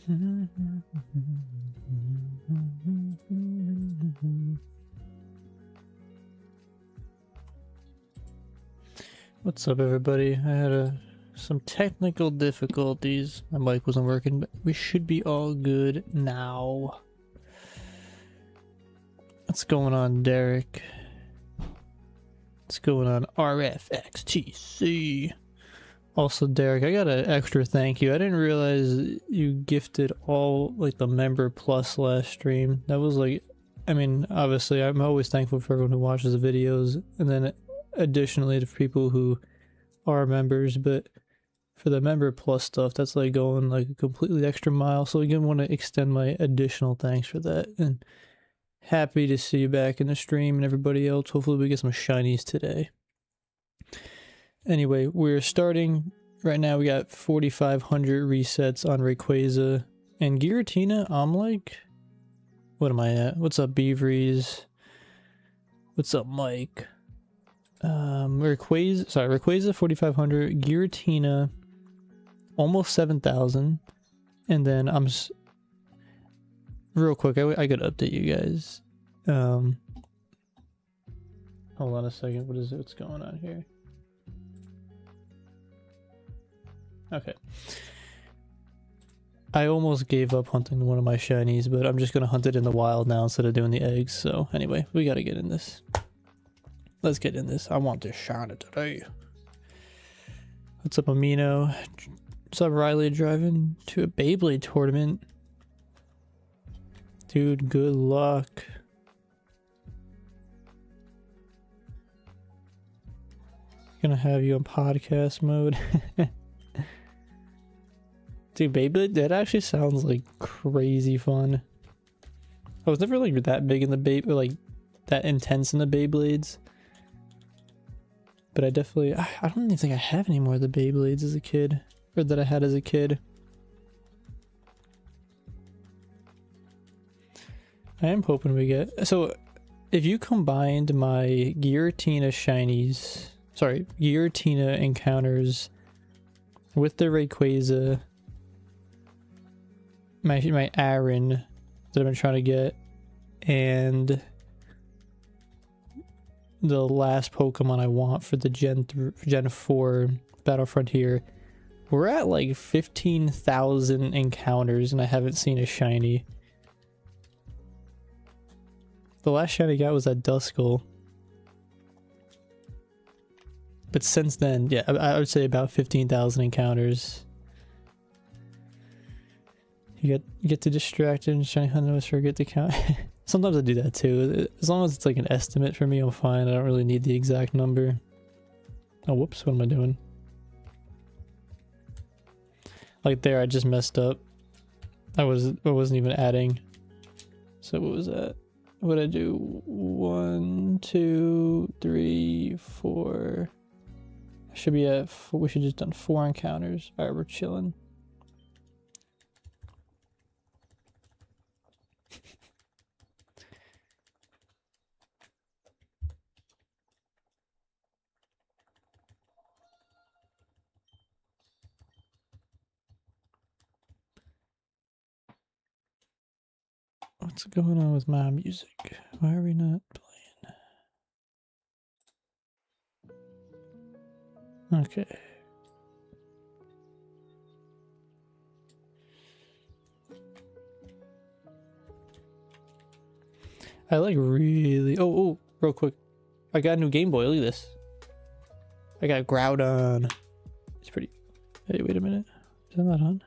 What's up, everybody? I had some technical difficulties. My mic wasn't working, but we should be all good now. What's going on, Derek? What's going on, RFXTC? Also, Derek, I got an extra thank you. I didn't realize you gifted all, like, the member plus last stream. That was like, I mean, obviously, I'm always thankful for everyone who watches the videos, and then additionally to people who are members, but for the member plus stuff, that's like going like a completely extra mile. So again, want to extend my additional thanks for that, and happy to see you back in the stream and everybody else. Hopefully we get some shinies today. Anyway, we're starting right now. We got 4,500 resets on Rayquaza and Giratina. I'm like, what am I at? What's up, Beaveries? What's up, Mike? Rayquaza 4,500, Giratina almost 7,000, and then I'm real quick. I gotta update you guys. Hold on a second. What is it? What's going on here? Okay. I almost gave up hunting one of my shinies, but I'm just gonna hunt it in the wild now instead of doing the eggs. So anyway, we gotta get in this. Let's get in this. I want this shiny today. What's up, Amino? What's up, Riley? Driving to a Beyblade tournament. Dude, good luck. Gonna have you on podcast mode. Dude, Beyblade, that actually sounds like crazy fun. I was never like that big in the Beyblade, like that intense in the Beyblades. But I definitely, I don't even think I have any more of the Beyblades as a kid, or that I had as a kid. I am hoping we get, so if you combined my Giratina shinies, sorry, Giratina encounters with the Rayquaza, my Aaron that I've been trying to get, and the last Pokemon I want for the Gen 4 Battle Frontier, we're at like 15,000 encounters and I haven't seen a shiny. The last shiny I got was at Duskull. But since then, yeah, I would say about 15,000 encounters. You get to distracted and shiny hunt forget to count. Sometimes I do that too. As long as it's like an estimate for me, I'm fine. I don't really need the exact number. Oh, whoops, what am I doing? Like there, I just messed up. I wasn't even adding. So what was that? What did I do? 1, 2, 3, 4. I should be at 4. We should just done 4 encounters. Alright, we're chilling. What's going on with my music? Why are we not playing? Okay. I like really... Oh, real quick. I got a new Game Boy. Look at this. I got Groudon. It's pretty... Hey, wait a minute. Is that not on?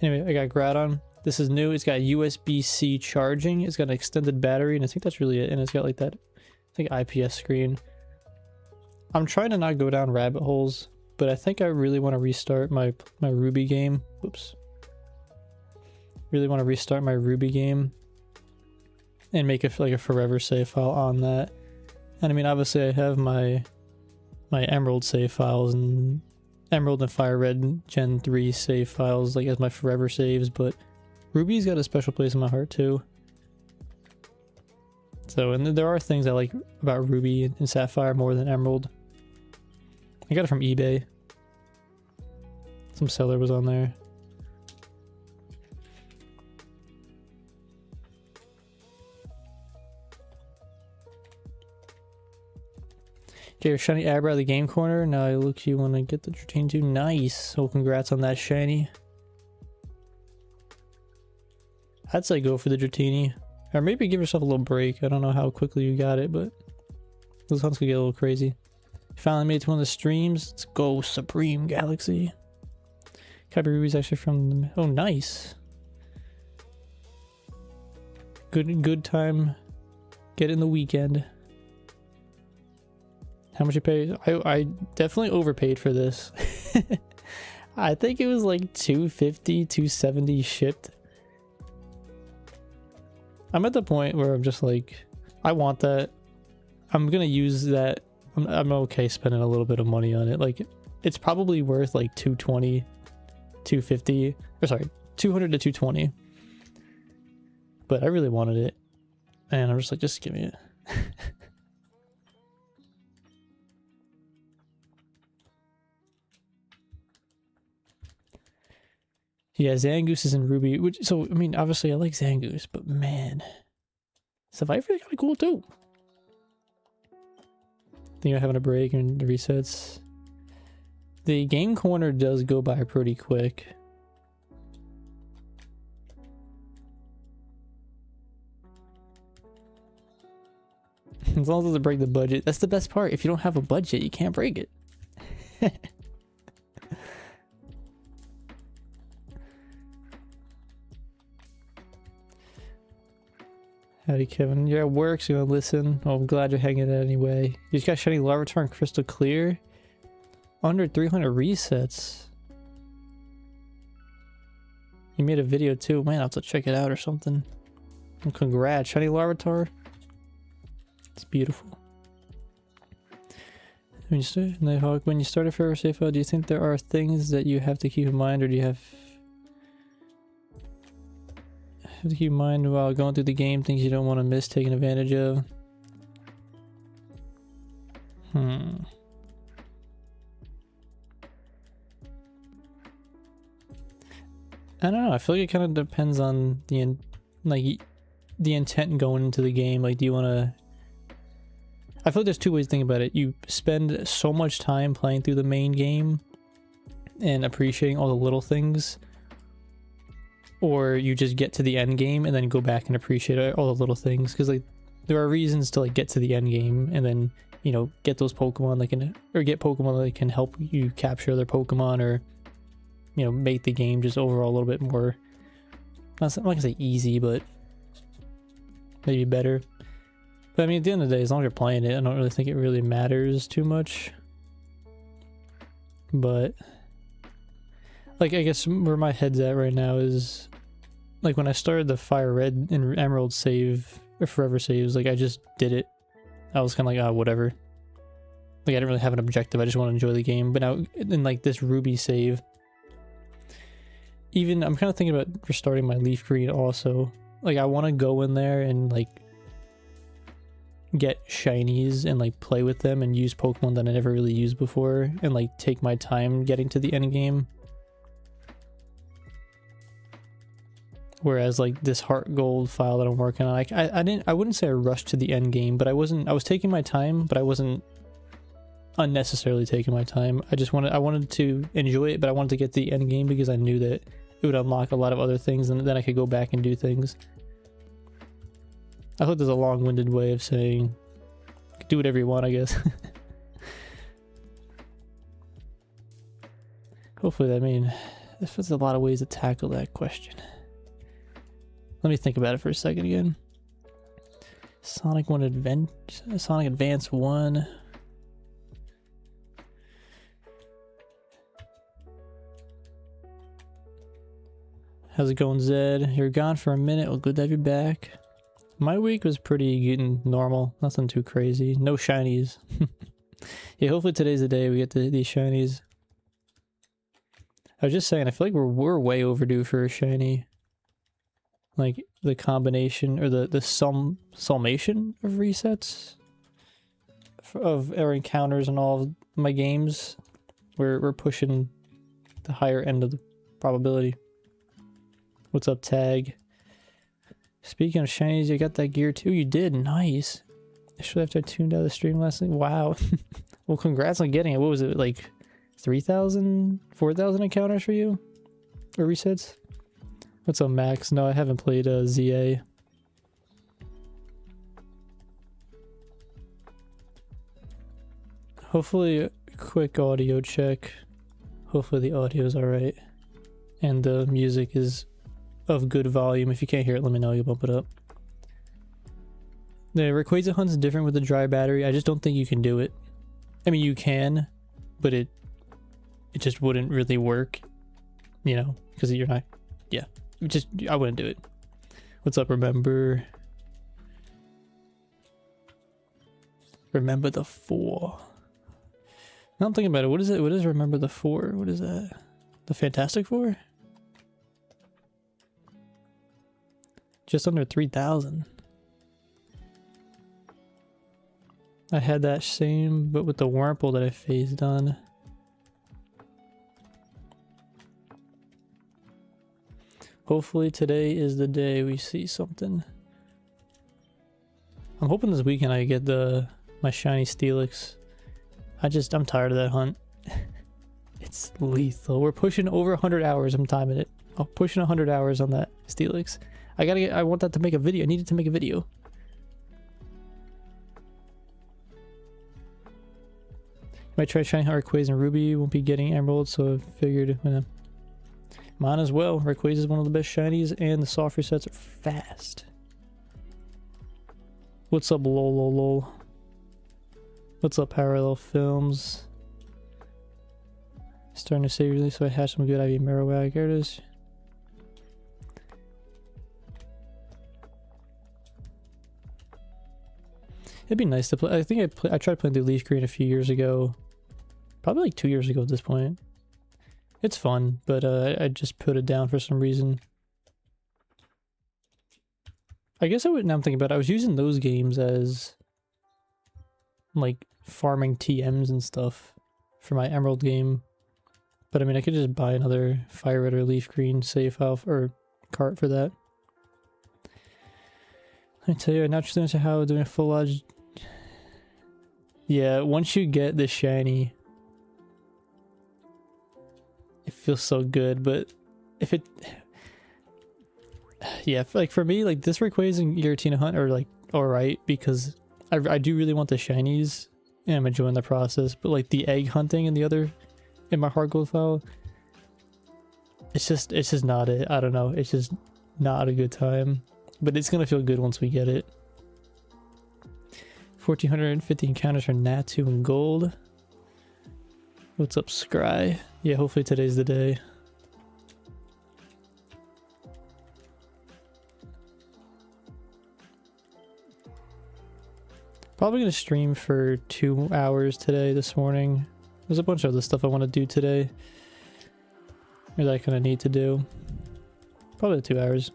Anyway, I got Groudon. This is new. It's got USB-C charging. It's got an extended battery, and I think that's really it. And it's got like that, I think, IPS screen. I'm trying to not go down rabbit holes, but I think I really want to restart my Ruby game. Oops. Really want to restart my Ruby game and make it like a forever save file on that. And I mean, obviously, I have my Emerald save files and Emerald and Fire Red Gen 3 save files like as my forever saves, but Ruby's got a special place in my heart too. So, and there are things I like about Ruby and Sapphire more than Emerald. I got it from eBay. Some seller was on there. Get your shiny Abra at the game corner. Now I look, you want to get the Dratini too. Nice. So congrats on that shiny. I'd say go for the Dratini. Or maybe give yourself a little break. I don't know how quickly you got it, but those hunts could get a little crazy. Finally made it to one of the streams. Let's go, Supreme Galaxy. Copy Ruby's actually from the... Oh, nice. Good time. Get in the weekend. How much you pay? I definitely overpaid for this. I think it was like $250, $270 shipped. I'm at the point where I'm just like, I want that. I'm gonna use that. I'm okay spending a little bit of money on it. Like, it's probably worth like $220, $250, or sorry, $200 to $220. But I really wanted it, and I'm just like, just give me it. Yeah, Zangoose is in Ruby, which, so, I mean, obviously I like Zangoose, but man, Survivor's kind of cool too. Think you're having a break and the resets. The game corner does go by pretty quick. As long as it doesn't break the budget. That's the best part. If you don't have a budget, you can't break it. Howdy, Kevin. You're at work, so you're gonna listen. Oh, I'm glad you're hanging out anyway. You just got shiny Larvitar and Crystal Clear. Under 300 resets. You made a video too. Man, I'll have to check it out or something. Well, congrats, shiny Larvitar. It's beautiful. When you start a Forever Safe, do you think there are things that you have to keep in mind, or do you have to keep in mind while going through the game, things you don't want to miss taking advantage of? I don't know. I feel like it kind of depends on the intent going into the game. Like, do you want to... I feel like there's two ways to think about it. You spend so much time playing through the main game and appreciating all the little things, or you just get to the end game and then go back and appreciate all the little things, because like there are reasons to like get to the end game and then, you know, get those Pokemon that can, or get Pokemon that can help you capture other Pokemon, or, you know, make the game just overall a little bit more, I'm not gonna say easy, but maybe better. But I mean, at the end of the day, as long as you're playing it, I don't really think it really matters too much. But like, I guess where my head's at right now is, like, when I started the Fire Red and Emerald save, or Forever saves, like, I just did it. I was kind of like, oh, whatever. Like, I didn't really have an objective, I just want to enjoy the game. But now, in like this Ruby save, even, I'm kind of thinking about restarting my Leaf Green also. Like, I want to go in there and, like, get shinies and, like, play with them and use Pokemon that I never really used before, and, like, take my time getting to the end game. Whereas, like, this Heart Gold file that I'm working on, like, I wouldn't say I rushed to the end game, but I was taking my time, but I wasn't unnecessarily taking my time. I wanted to enjoy it, but I wanted to get to the end game because I knew that it would unlock a lot of other things, and then I could go back and do things. I hope there's a long-winded way of saying, do whatever you want, I guess. Hopefully, I mean, there's a lot of ways to tackle that question. Let me think about it for a second again. Sonic Advance 1. How's it going, Zed? You're gone for a minute. Well, good to have you back. My week was pretty normal. Nothing too crazy. No shinies. Yeah, hopefully today's the day we get these shinies. I was just saying, I feel like we're way overdue for a shiny. Like, the combination, or the summation of resets of our encounters and all of my games, we're pushing the higher end of the probability. What's up, Tag? Speaking of shinies, you got that gear too? You did? Nice. Actually, after I tuned out the stream last night. Wow. Well, congrats on getting it. What was it, like 3,000, 4,000 encounters for you? Or resets? What's up, Max? No, I haven't played ZA. Hopefully, a quick audio check. Hopefully the audio is alright. And the music is of good volume. If you can't hear it, let me know. You'll bump it up. The Rayquaza hunt's different with the dry battery. I just don't think you can do it. I mean, you can, but it just wouldn't really work, you know, because you're not, yeah, I wouldn't do it. What's up, Remember the 4? Now I'm thinking about it. What is it? What is Remember the 4? What is that? The Fantastic Four? Just under 3,000. I had that same, but with the Wurmple that I phased on. Hopefully today is the day we see something. I'm hoping this weekend I get my shiny Steelix. I'm tired of that hunt. It's lethal. We're pushing over 100 hours. I'm timing it. I'm pushing 100 hours on that Steelix. I want that to make a video. I need it to make a video. Might try shiny Rayquaza and Ruby. Won't be getting Emerald, so I figured mine as well. Rayquaza is one of the best shinies, and the soft resets are fast. What's up, lol? What's up, Parallel Films? Starting to save release, so I had some good IV Marowak. Here it is. It'd be nice to play. I think I tried playing through Leaf Green a few years ago. Probably like 2 years ago at this point. It's fun, but I just put it down for some reason. I guess now I'm thinking about it, I was using those games as like farming TMs and stuff for my Emerald game. But I mean, I could just buy another Fire Red or Leaf Green save file or cart for that. I tell you, I'm not sure how doing a full lodge. Yeah, once you get the shiny, it feels so good, but if it, yeah, like for me, like this Rayquaza and Giratina hunt are like alright because I do really want the shinies and I'm enjoying the process, but like the egg hunting and the other in my hard gold file, it's just not it. I don't know, it's just not a good time, but it's gonna feel good once we get it. 1,450 encounters for Natu and gold. What's up, Scry? Yeah, hopefully today's the day. Probably gonna stream for 2 hours today, this morning. There's a bunch of other stuff I want to do today. Or that I kind of need to do. Probably 2 hours.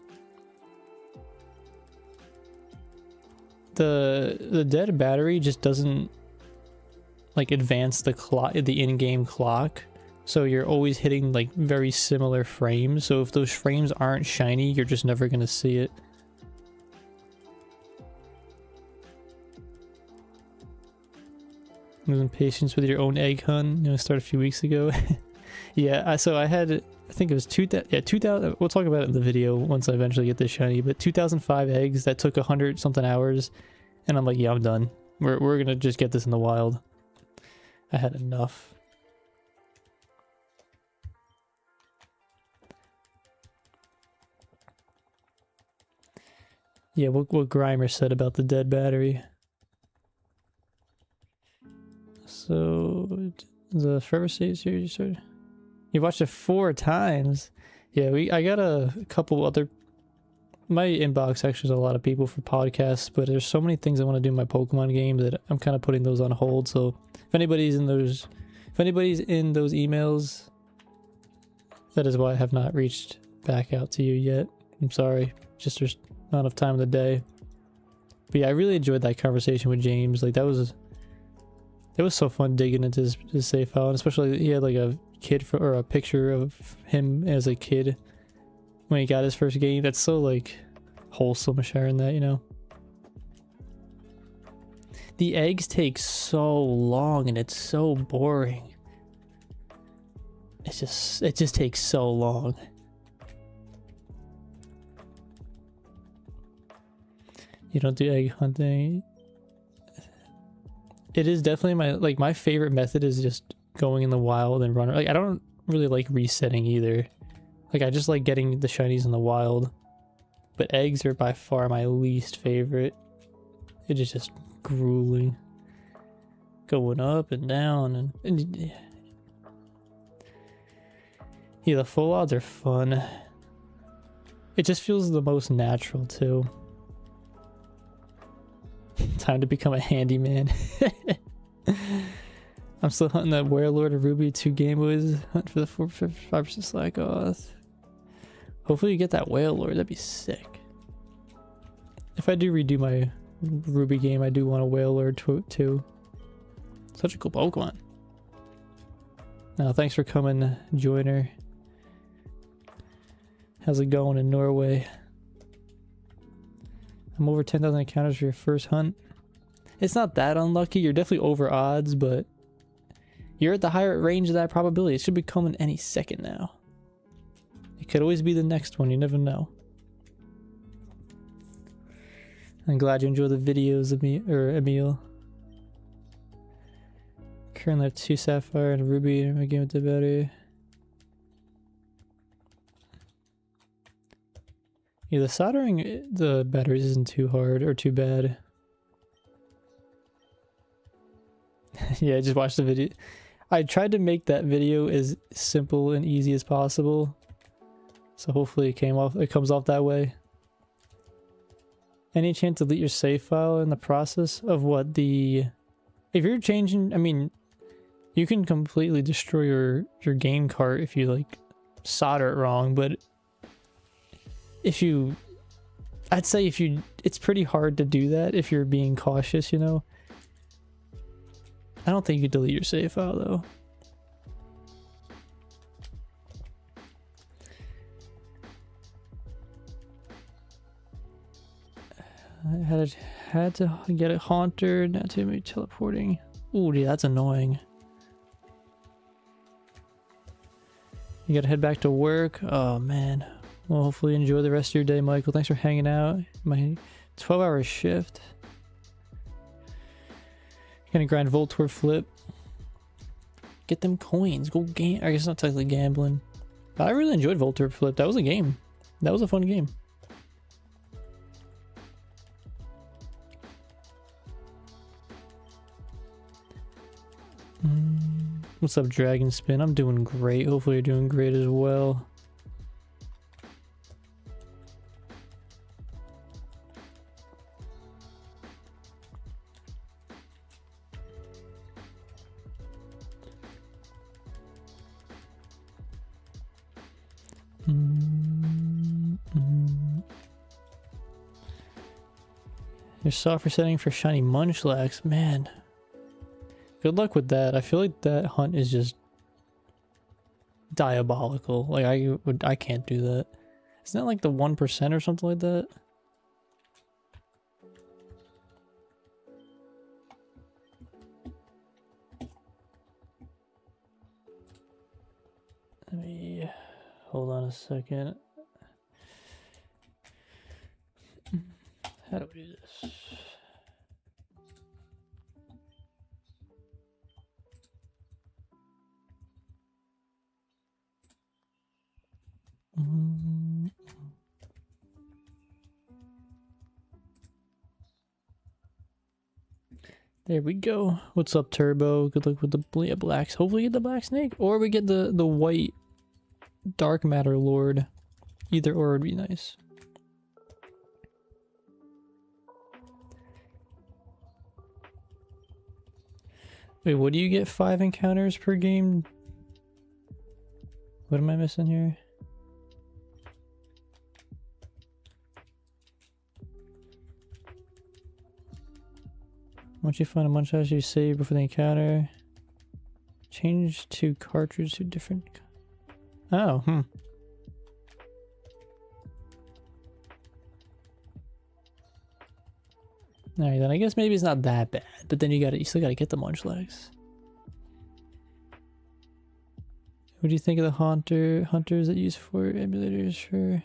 The dead battery just doesn't like advance the clock, the in-game clock, so you're always hitting like very similar frames. So if those frames aren't shiny, you're just never gonna see it. Losing patience with your own egg hunt. You know, start a few weeks ago. Yeah, so I had, I think it was 2,000. We'll talk about it in the video once I eventually get this shiny. But 2,005 eggs that took 100 something hours, and I'm like, yeah, I'm done. We're gonna just get this in the wild. I had enough. Yeah, what Grimer said about the dead battery. So the Forever Save series you started. You watched it 4 times. Yeah, I got a couple other. My inbox actually is a lot of people for podcasts, but there's so many things I want to do in my Pokemon game that I'm kind of putting those on hold. So if anybody's in those emails, that is why I have not reached back out to you yet. I'm sorry, just there's not enough time in the day. But yeah, I really enjoyed that conversation with James. Like it was so fun digging into his save file, and especially he had like a or a picture of him as a kid when he got his first game. That's so like wholesome sharing that, you know. The eggs take so long and it's so boring. It just takes so long. You don't do egg hunting. It is definitely my favorite method is just going in the wild and running. Like I don't really like resetting either. Like I just like getting the shinies in the wild. But eggs are by far my least favorite. It is just grueling. Going up and down and yeah, the full odds are fun. It just feels the most natural too. Time to become a handyman. I'm still hunting that Warlord of Ruby 2 Game Boys. Hunt for the 5% slack off. Hopefully you get that Whale Lord. That'd be sick. If I do redo my Ruby game, I do want a Whale Lord too. Such a cool Pokemon. Now, thanks for coming, Joiner. How's it going in Norway? I'm over 10,000 encounters for your first hunt. It's not that unlucky. You're definitely over odds, but you're at the higher range of that probability. It should be coming any second now. It could always be the next one. You never know. I'm glad you enjoy the videos of me, or Emil. Currently have 2 Sapphire and a Ruby in my game with the battery. Yeah, the soldering the batteries isn't too hard or too bad. Yeah, just watch the video. I tried to make that video as simple and easy as possible. So hopefully it comes off that way. Any chance to delete your save file in the process of what the... If you're changing, I mean, you can completely destroy your game cart if you like solder it wrong, but if you... I'd say it's pretty hard to do that if you're being cautious, you know? I don't think you delete your save file though. I had to get it haunted, not to me teleporting. Ooh, dude, that's annoying. You gotta head back to work. Oh man. Well, hopefully you enjoy the rest of your day, Michael. Thanks for hanging out. My 12-hour shift. Gonna grind Voltorb flip. Get them coins. Go game. I guess it's not technically gambling. But I really enjoyed Voltorb flip. That was a game. That was a fun game. What's up, Dragon Spin? I'm doing great. Hopefully you're doing great as well. Your software setting for shiny Munchlax, man. Good luck with that. I feel like that hunt is just diabolical. Like I can't do that. Isn't that like the 1% or something like that? Let me hold on a second. How do we do this? There we go. What's up, Turbo? Good luck with the blacks. Hopefully we get the black snake, or we get the white dark matter lord. Either or would be nice. Wait, what do you get 5 encounters per game? What am I missing here? Once you find a Munchlax you save before the encounter, change to cartridge to different. Oh, Alright, then I guess maybe it's not that bad. but then you still gotta get the Munchlax. What do you think of the hunters that use for emulators for?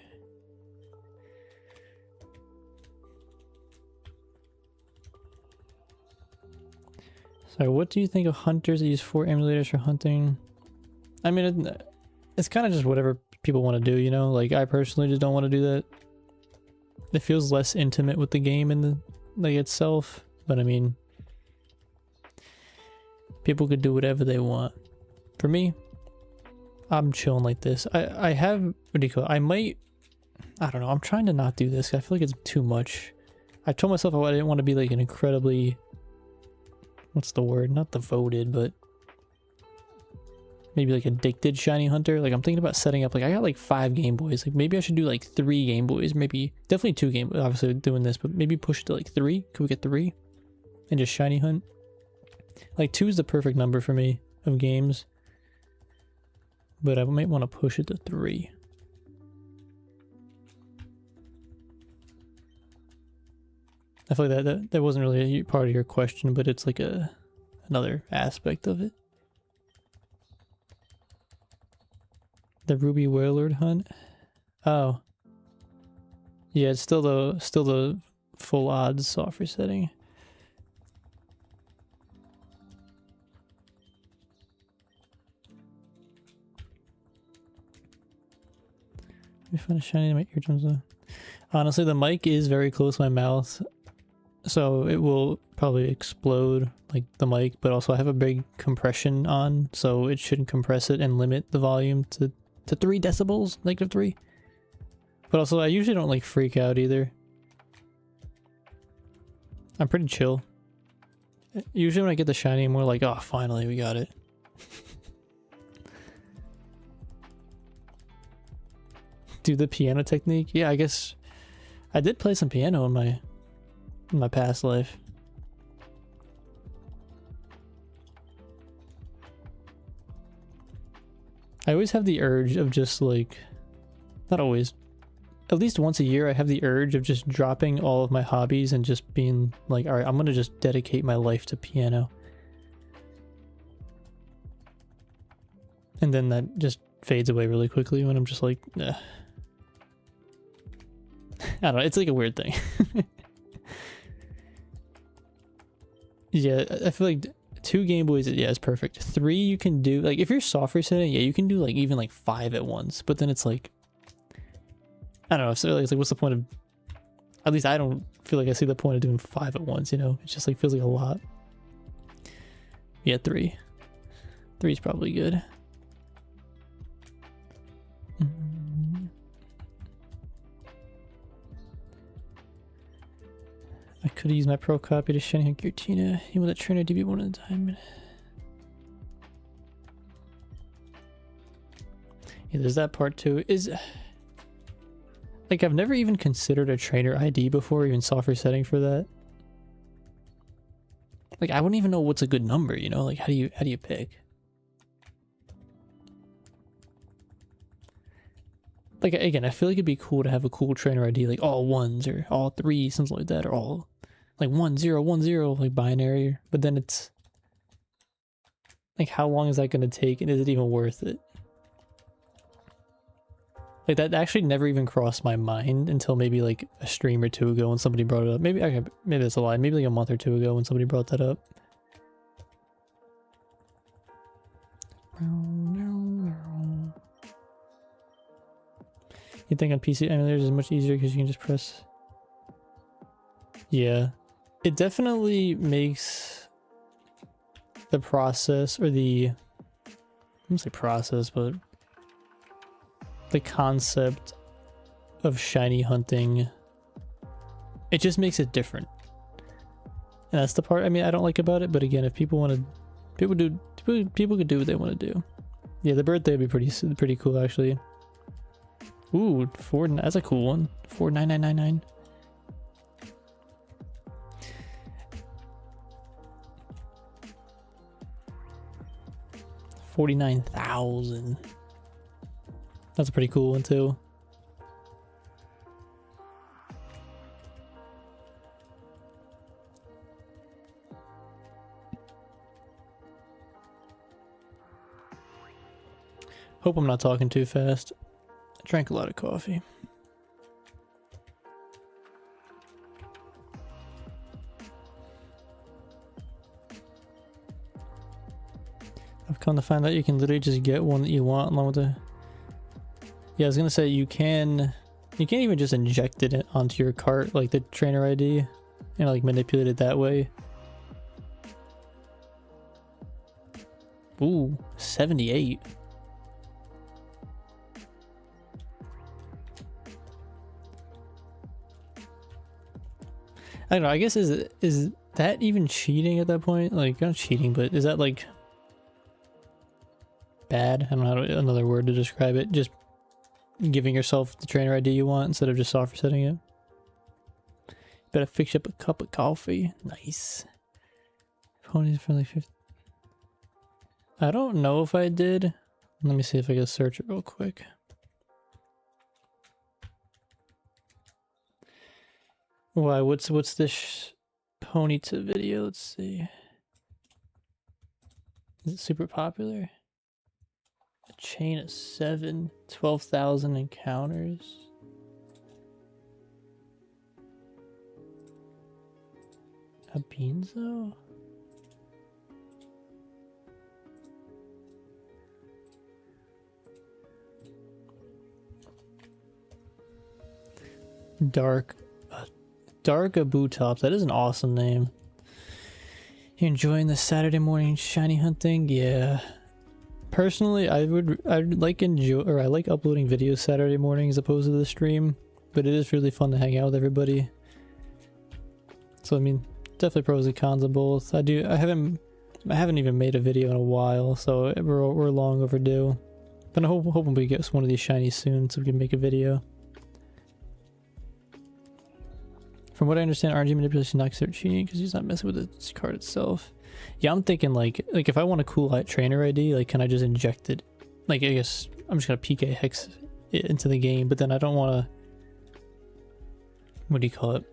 Sorry, what do you think of hunters that use 4 emulators for hunting? I mean, it's kind of just whatever people want to do, you know? Like, I personally just don't want to do that. It feels less intimate with the game and the, like, itself. But I mean, people could do whatever they want. For me, I'm chilling like this. I have, what do you call it? I don't know. I'm trying to not do this. I feel like it's too much. I told myself I didn't want to be like an incredibly, what's the word? Not devoted, but maybe like addicted shiny hunter. Like I'm thinking about setting up, like I got like 5 Game Boys. Like maybe I should do like 3 Game Boys. Maybe definitely 2 Game Boys. Obviously doing this, but maybe push it to like 3. Could we get 3 and just shiny hunt? Like 2 is the perfect number for me of games, but I might want to push it to 3. I feel like that wasn't really a part of your question, but it's like another aspect of it. The Ruby Warlord hunt? Oh. Yeah, it's still the full odds software setting. Let me find a shiny in my eardrums though. Honestly, the mic is very close to my mouth, so it will probably explode, like the mic, but also I have a big compression on, so it shouldn't compress it and limit the volume to 3 decibels, -3. But also I usually don't like freak out either. I'm pretty chill. Usually when I get the shiny, I'm more like, oh, finally we got it. Do the piano technique? Yeah, I guess I did play some piano in my past life. I always have the urge of just like, not always, at least once a year I have the urge of just dropping all of my hobbies and just being like, all right, I'm gonna just dedicate my life to piano. And then that just fades away really quickly when I'm just like, eh. I don't know, it's like a weird thing. Yeah, I feel like 2 Game Boys, yeah, is perfect. 3 you can do, like if you're software setting, yeah, you can do like even like 5 at once, but then it's like, I don't know, so it's like what's the point of, at least I don't feel like I see the point of doing 5 at once, you know? It just like feels like a lot. Yeah, 3. 3 is probably good. I could have used my pro copy to shiny Giratina. Even with a trainer DB1 at a time. Yeah, there's that part too. Is like I've never even considered a trainer ID before, even software setting for that. Like I wouldn't even know what's a good number, you know? Like how do you pick? Like again, I feel like it'd be cool to have a cool trainer ID, like all 1s or all 3s, something like that, or all like 1 0 1 0, like binary. But then it's like, how long is that going to take, and is it even worth it? Like that actually never even crossed my mind until maybe like a stream or 2 ago when somebody brought it up. Maybe maybe that's a lie. Maybe like a month or 2 ago when somebody brought that up. You think on PC emulators is much easier because you can just press. Yeah, it definitely makes the process, or the, I wouldn't say process, but the concept of shiny hunting, it just makes it different. And that's the part, I mean, I don't like about it, but again, if people want to, people could do what they want to do. Yeah, the birthday would be pretty cool actually. Ooh, that's a cool one. 49999. $49,000. That's a pretty cool one too. Hope I'm not talking too fast. I drank a lot of coffee. I've come to find out you can literally just get one that you want along with the... Yeah, I was gonna say you can't even just inject it onto your cart like the trainer ID and like manipulate it that way. Ooh, 78. I don't know, I guess is that even cheating at that point? Like, not cheating, but is that like bad? I don't know another word to describe it. Just giving yourself the trainer ID you want instead of just soft resetting it. Better fix up a cup of coffee. Nice. Ponies for like 50. I don't know if I did. Let me see if I can search it real quick. Why? What's this Ponyta video? Let's see. Is it super popular? A chain of 7, 12,000 encounters. A Beanzo? Dark Abu Tops. That is an awesome name. You enjoying the Saturday morning shiny hunting? Yeah. Personally, I like I like uploading videos Saturday morning as opposed to the stream, but it is really fun to hang out with everybody. So I mean, definitely pros and cons of both. I haven't even made a video in a while, so we're long overdue. But I'm hoping we get one of these shinies soon so we can make a video. From what I understand, RNG manipulation not considered cheating because he's not messing with the card itself. Yeah, I'm thinking like if I want a cool trainer ID, like can I just inject it? Like I guess I'm just gonna PK hex it into the game, but then I don't want to. What do you call it?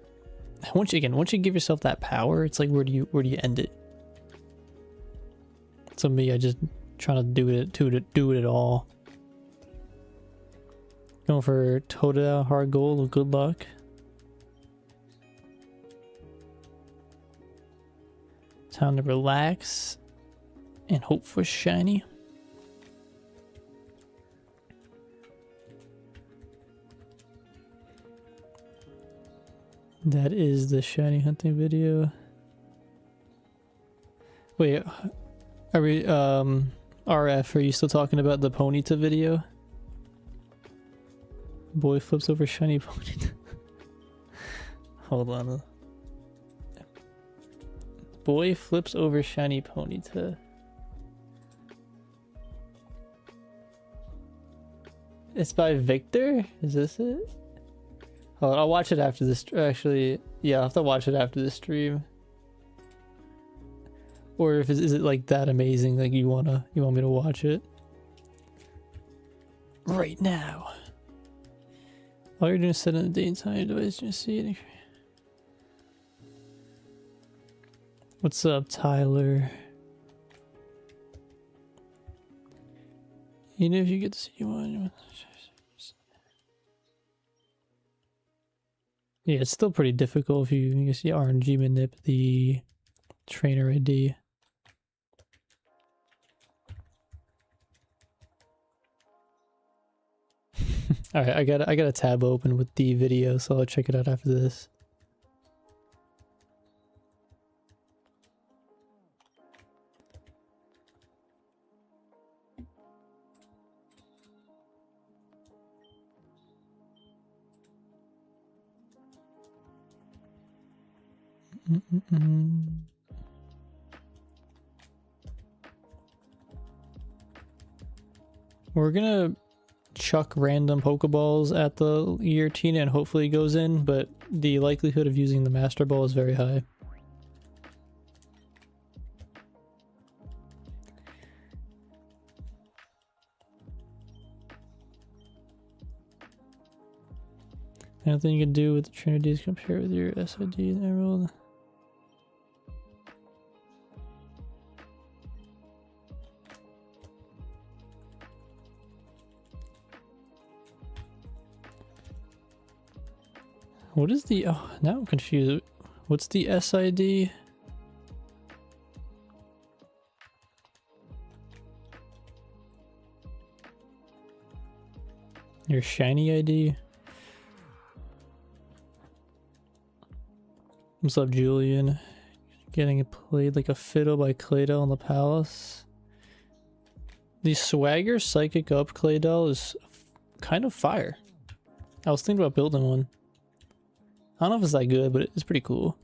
Once you give yourself that power, it's like where do you end it? So me, I just trying to do it all. Going for Toda hard gold with good luck. Time to relax and hope for shiny. That is the shiny hunting video. Wait, are we RF, are you still talking about the Ponyta video? Boy flips over shiny Ponyta. Hold on. Boy flips over shiny Ponyta. It's by Victor? Is this it? Hold on, I'll watch it after this. Actually, yeah, I'll have to watch it after the stream. Or if is it like that amazing? Like you want me to watch it right now? All you're doing is set in the date and time. Device just see it. What's up, Tyler? Even if you get to see one. Yeah, it's still pretty difficult if you see RNG manip the trainer ID. Alright, I got a tab open with the video, so I'll check it out after this. We're gonna chuck random Pokeballs at the Giratina and hopefully it goes in, but the likelihood of using the Master Ball is very high. Nothing you can do with the Trinity is compare with your SID and Emerald. What is the... Oh, now I'm confused. What's the SID? Your shiny ID? What's up, Julian? Getting it played like a fiddle by Claydol in the palace. The Swagger Psychic Up Claydol is kind of fire. I was thinking about building one. I don't know if it's that good, but it's pretty cool.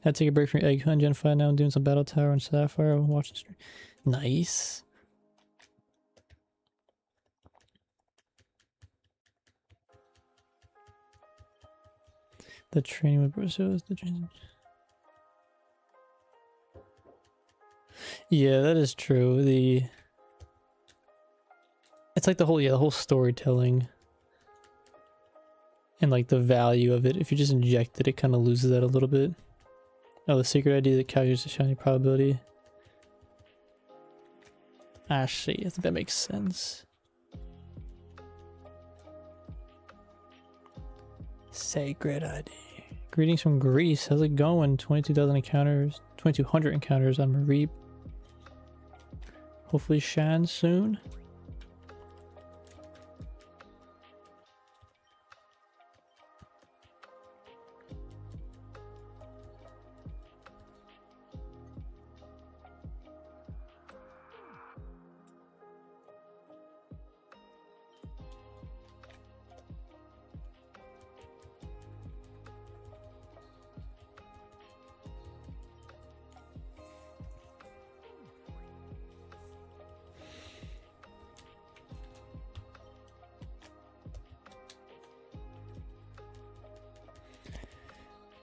Had to take a break from Egg Hunt Gen 5 now. I'm doing some Battle Tower and Sapphire. I'm watching stream. Nice. The training with Brazos, the training. Yeah, that is true. It's like the whole storytelling and like the value of it. If you just inject it, it kind of loses that a little bit. Oh, the secret ID that calculates the shiny probability. Ah, shit, I think that makes sense. Sacred ID. Greetings from Greece. How's it going? 22,000 encounters, 2,200 encounters on Marie. Hopefully Shan soon.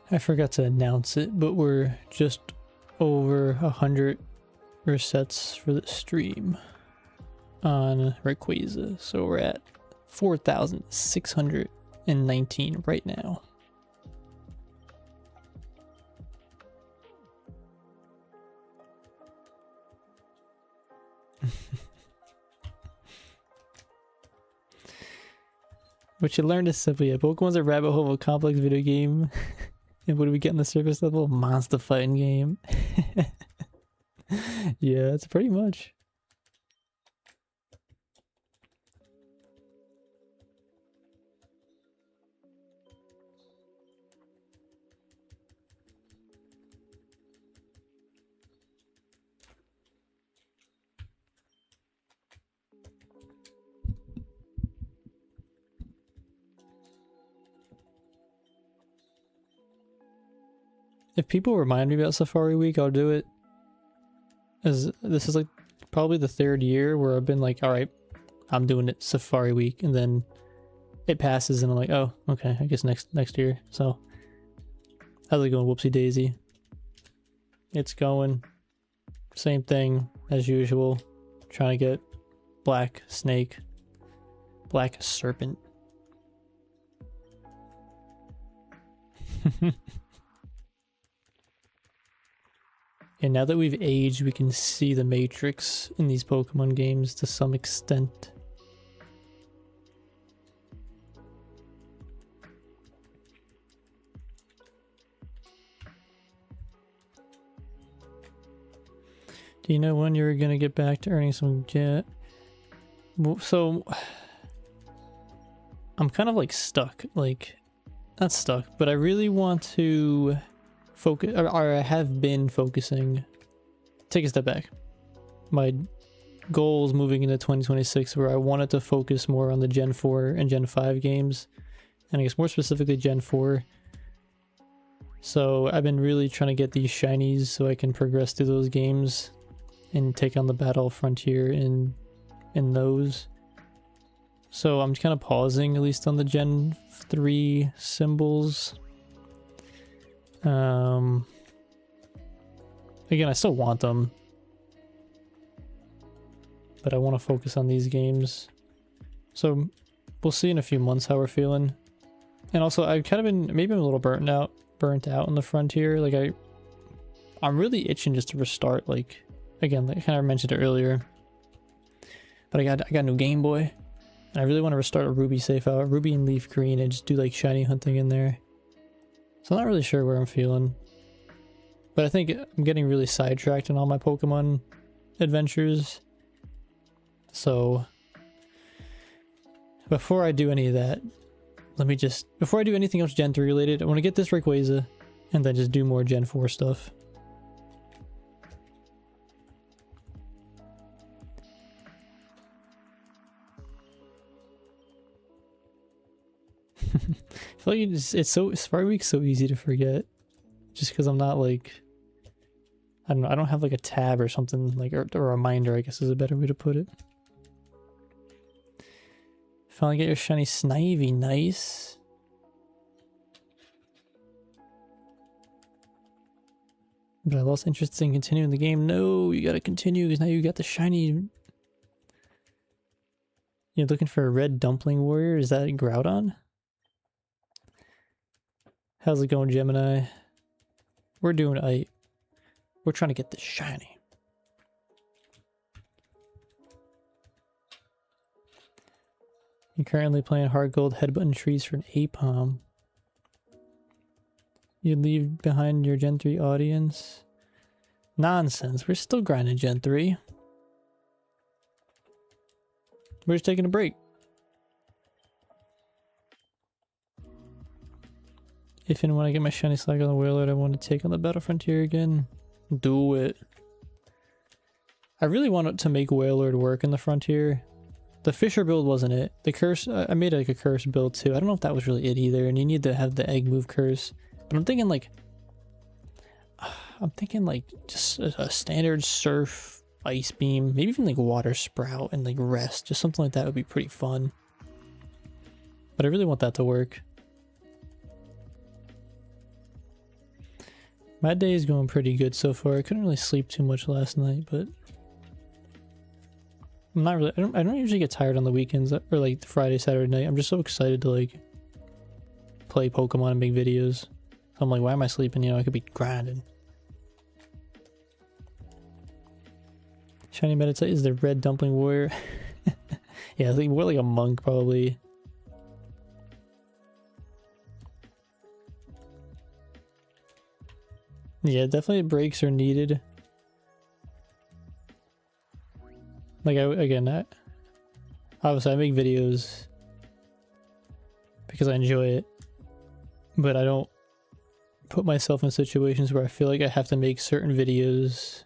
I forgot to announce it, but we're just over 100 resets for the stream on Rayquaza. So we're at 4,619 right now. What you learned is simply Pokemon's a rabbit hole of a complex video game. And what do we get in the surface level? Monster fighting game. Yeah, it's pretty much. If people remind me about Safari Week, I'll do it. As this is like probably the 3rd year where I've been like, all right, I'm doing it Safari Week, and then it passes and I'm like, oh, okay, I guess next year. So how's it going, Whoopsie Daisy? It's going. Same thing as usual. Trying to get Black Snake, Black Serpent. And now that we've aged, we can see the Matrix in these Pokemon games to some extent. Do you know when you're gonna get back to earning some jet? So I'm kind of like stuck, like not stuck, but I really want to focus, or I have been focusing. Take a step back. My goals moving into 2026 where I wanted to focus more on the Gen 4 and Gen 5 games, and I guess more specifically Gen 4. So I've been really trying to get these shinies so I can progress through those games and take on the battle frontier in those. So I'm kind of pausing at least on the Gen 3 symbols. Again, I still want them, but I want to focus on these games. So we'll see in a few months how we're feeling. And also I've kind of been, maybe I'm a little burnt out on the frontier. Like I'm really itching just to restart, like again, like I kind of mentioned it earlier. But I got a new Game Boy. And I really want to restart a Ruby safe out, Ruby and Leaf Green, and just do like shiny hunting in there. So I'm not really sure where I'm feeling. But I think I'm getting really sidetracked in all my Pokemon adventures. So before I do any of that, before I do anything else Gen 3 related, I want to get this Rayquaza and then just do more Gen 4 stuff. I feel like it's Fire Week's so easy to forget, just because I'm not like, I don't know, I don't have like a tab or something, like, or a reminder, I guess is a better way to put it. Finally get your shiny Snivy, nice. But I lost interest in continuing the game. No, you gotta continue because now you got the shiny. You're looking for a red dumpling warrior? Is that Groudon? How's it going, Gemini? We're doing it. We're trying to get this shiny. You're currently playing hard gold headbutton trees for an Apom. You leave behind your Gen 3 audience. Nonsense. We're still grinding Gen 3. We're just taking a break. If and when I get my shiny slag on the Wailord, I want to take on the Battle Frontier again. Do it. I really wanted to make Wailord work in the Frontier. The Fisher build wasn't it. The curse, I made like a curse build too. I don't know if that was really it either, and you need to have the egg move curse. But I'm thinking like just a standard surf, ice beam, maybe even like water sprout and like rest, just something like that would be pretty fun. But I really want that to work. My day is going pretty good so far. I couldn't really sleep too much last night, but I'm not really, I don't usually get tired on the weekends or like Friday, Saturday night. I'm just so excited to like play Pokemon and make videos. I'm like, why am I sleeping? You know, I could be grinding. Shiny Meditite is the red dumpling warrior. Yeah, I think more like a monk probably. Yeah, definitely breaks are needed. Like obviously I make videos because I enjoy it, but I don't put myself in situations where I feel like I have to make certain videos,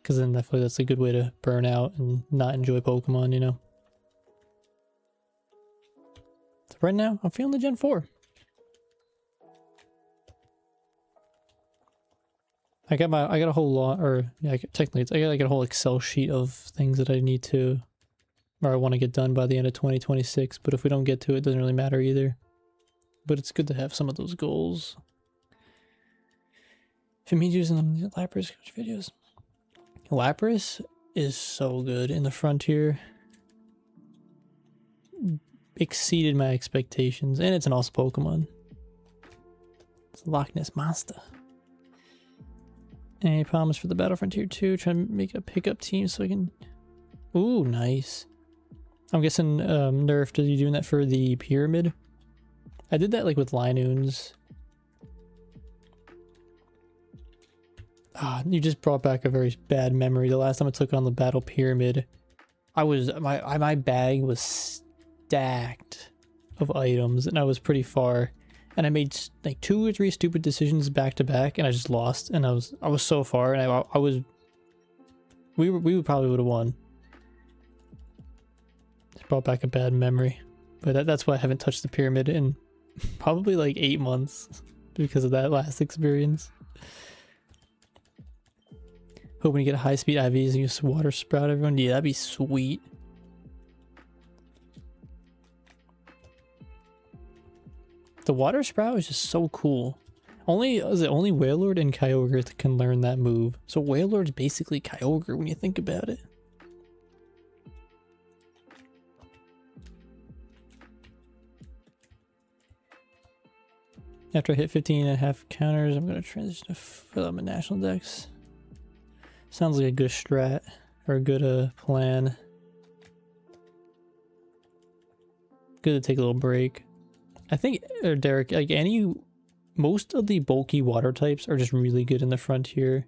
because then I feel like that's a good way to burn out and not enjoy Pokemon, you know. So right now I'm feeling the Gen 4. I got a whole lot, or yeah, technically I got like a whole Excel sheet of things that I need to, or I want to get done by the end of 2026, but if we don't get to it, it doesn't really matter either. But it's good to have some of those goals. If it means using them in Lapras videos. Lapras is so good in the Frontier. Exceeded my expectations, and it's an awesome Pokemon. It's a Loch Ness Monster. Any promise for the Battle Frontier 2? Trying to make a pickup team so I can... Ooh, nice. I'm guessing Nerf, are you doing that for the Pyramid? I did that like with Linoons. Ah, you just brought back a very bad memory. The last time I took on the Battle Pyramid, my bag was stacked of items and I was pretty far. And I made like 2 or 3 stupid decisions back to back, and I just lost. And I was so far, and we probably would have won. It brought back a bad memory, but that's why I haven't touched the pyramid in probably like 8 months because of that last experience. Hoping to get high speed IVs and just water sprout everyone. Yeah, that'd be sweet. The water sprout is just so cool. Only Wailord and Kyogre that can learn that move. So Wailord's basically Kyogre when you think about it. After I hit 15.5 counters, I'm going to transition to fill out my national dex. Sounds like a good strat, or a good plan. Good to take a little break. I think, or Derek, like most of the bulky water types are just really good in the frontier.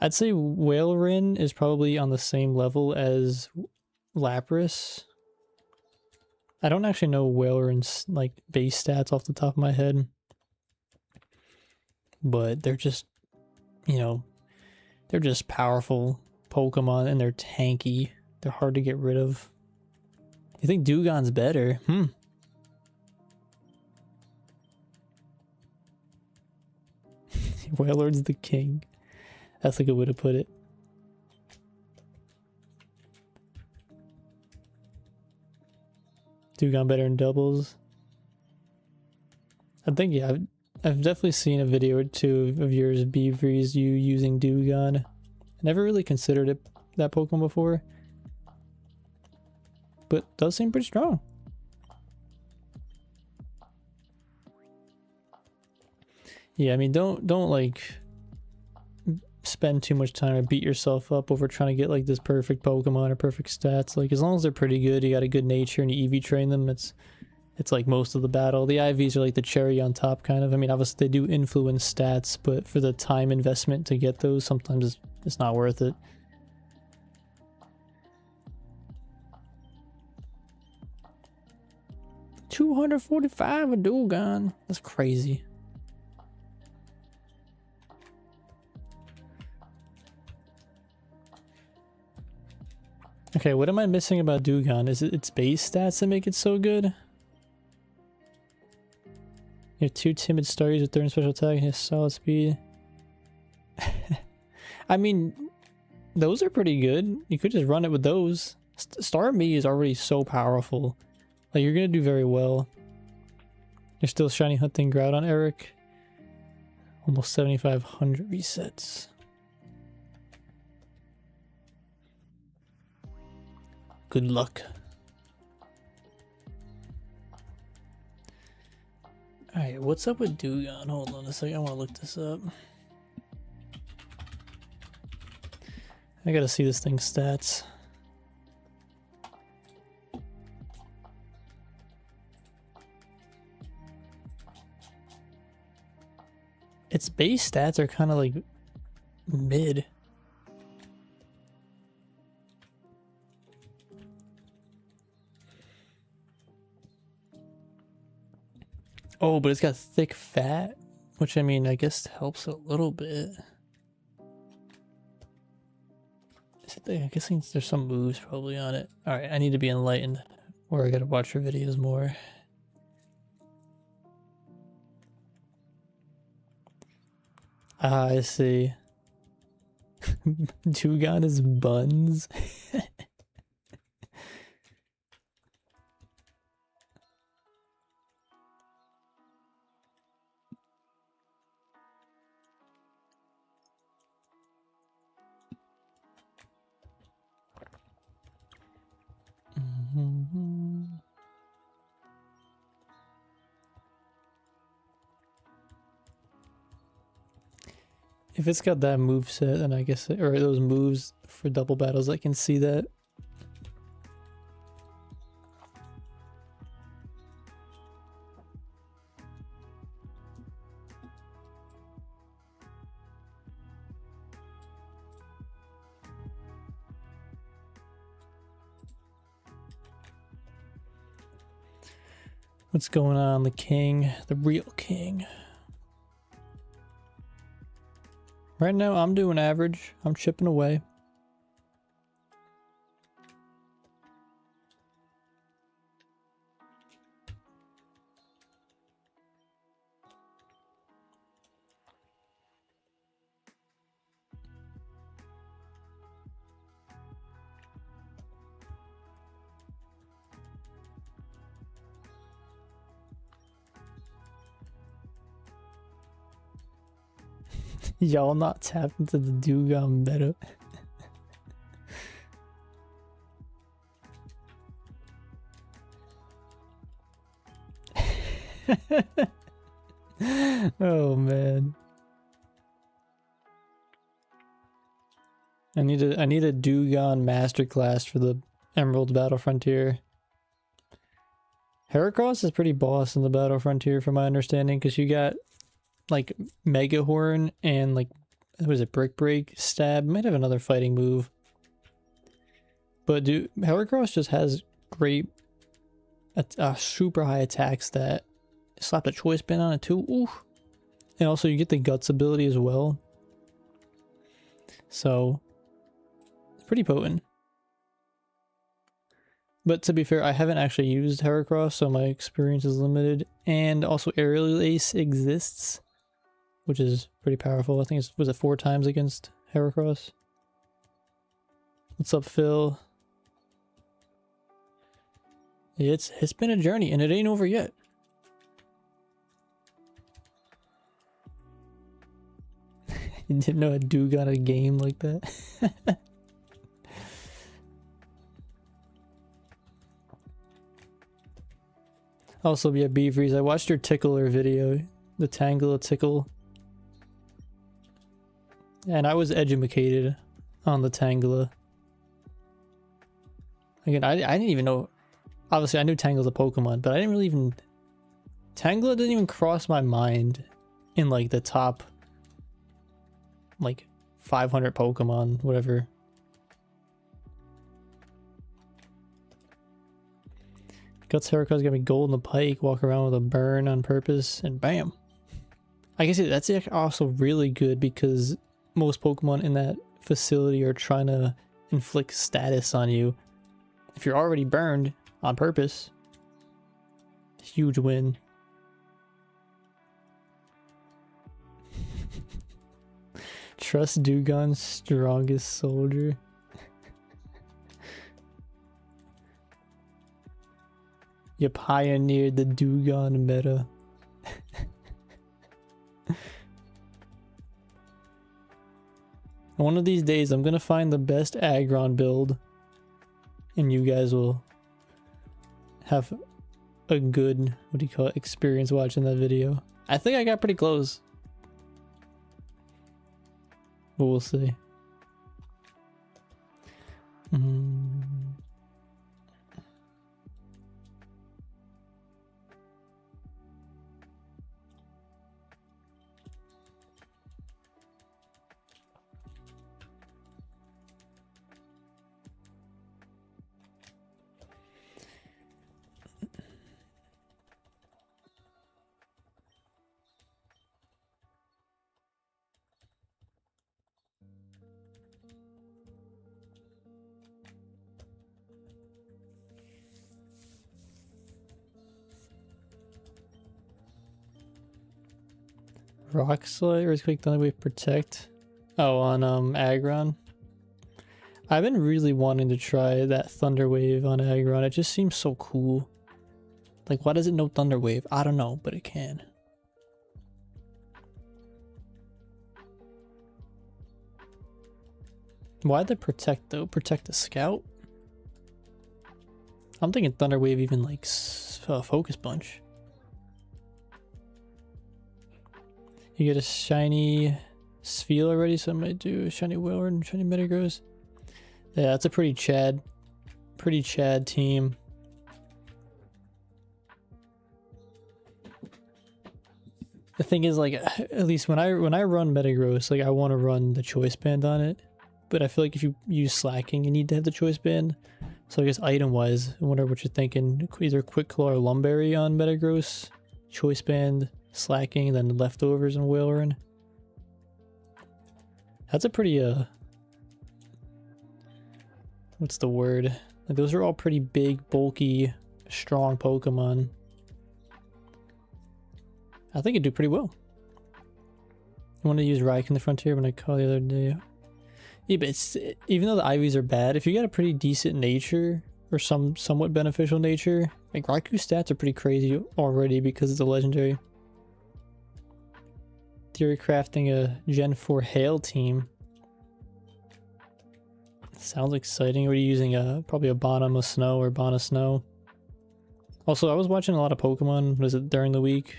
I'd say Whaleren is probably on the same level as Lapras. I don't actually know Whaleren's like base stats off the top of my head. But they're just, you know, they're just powerful Pokemon and they're tanky. They're hard to get rid of. You think Dewgong's better? Wailord's the king. That's a good way to put it. Dewgong better in doubles. I think, yeah, I've definitely seen a video or two of yours, Beavries, you using Dewgong. I never really considered it that Pokemon before. But it does seem pretty strong. Yeah, I mean, don't like spend too much time or beat yourself up over trying to get like this perfect Pokemon or perfect stats. Like, as long as they're pretty good, you got a good nature and you EV train them, it's like most of the battle. The IVs are like the cherry on top, kind of. I mean, obviously they do influence stats, but for the time investment to get those, sometimes it's not worth it. $245 a Dewgong. That's crazy. Okay, what am I missing about Dewgong? Is it its base stats that make it so good? You have 2 timid starters with 3rd special attack and has solid speed. I mean, those are pretty good. You could just run it with those. Starmie is already so powerful. Like, you're gonna do very well. You're still shiny hunting Groudon, Eric. Almost 7,500 resets. Good luck. Alright, what's up with Dewgong? Hold on a second, I want to look this up. I gotta see this thing's stats. Its base stats are kind of like mid. Oh, but it's got thick fat, which I mean, I guess helps a little bit. I guess there's some moves probably on it. Alright, I need to be enlightened, or I gotta watch your videos more. Ah, I see. Dewgong is buns. If it's got that move set, then I guess, or those moves for double battles, I can see that. What's going on, the king, the real king? Right now, I'm doing average. I'm chipping away. Y'all not tap into the Dewgong meta. Oh man. I need a Dewgong masterclass for the Emerald Battle Frontier. Heracross is pretty boss in the Battle Frontier from my understanding, because you got like Mega Horn and like, what is it, Brick Break, Stab, might have another fighting move. But dude, Heracross just has great, super high attack stat. Slap a choice band on it too, ooh. And also you get the Guts ability as well. So, it's pretty potent. But to be fair, I haven't actually used Heracross, so my experience is limited. And also Aerial Ace exists, which is pretty powerful. I think was it 4 times against Heracross? What's up, Phil? Yeah, it's been a journey, and it ain't over yet. You didn't know a dude got a game like that? Also, yeah, Beavries, I watched your Tickler video, the Tangela Tickle. And I was educated on the Tangela. Again, I didn't even know, obviously I knew Tangela's a Pokemon, but I didn't really even, Tangela didn't even cross my mind in like the top, like 500 Pokemon, whatever. Guts Heracross got me gold in the pike, walk around with a burn on purpose, and bam. I guess that's also really good because most Pokemon in that facility are trying to inflict status on you. If you're already burned on purpose, huge win. Trust Dewgong's strongest soldier. You pioneered the Dewgong meta. One of these days, I'm gonna find the best Aggron build, and you guys will have a good, what do you call it, experience watching that video. I think I got pretty close, but we'll see. Rock Slide, Earthquake, Thunderwave, Protect. Oh, on Aggron. I've been really wanting to try that Thunderwave on Aggron. It just seems so cool. Like, why does it know Thunderwave? I don't know, but it can. Why'd they Protect though? Protect the Scout? I'm thinking Thunderwave even like Focus Punch. You get a shiny Spheal already, so I might do a shiny Willard and shiny Metagross. Yeah, that's a pretty Chad team. The thing is, like, at least when I run Metagross, like, I want to run the Choice Band on it, but I feel like if you use Slacking, you need to have the Choice Band. So I guess item wise, I wonder what you're thinking. Either Quick Claw or Lumberry on Metagross, Choice Band, Slacking, then Leftovers and Whaleren. That's a pretty what's the word? Like, those are all pretty big, bulky, strong Pokemon. I think it'd do pretty well. I want to use Raikou in the Frontier when I called the other day. Yeah, but it's, even though the IVs are bad, if you got a pretty decent nature or somewhat beneficial nature, like Raikou stats are pretty crazy already because it's a legendary. Theory crafting a Gen 4 Hail team. Sounds exciting. Are you using probably a Bonema Snow or Bana Snow? Also, I was watching a lot of Pokemon, was it during the week?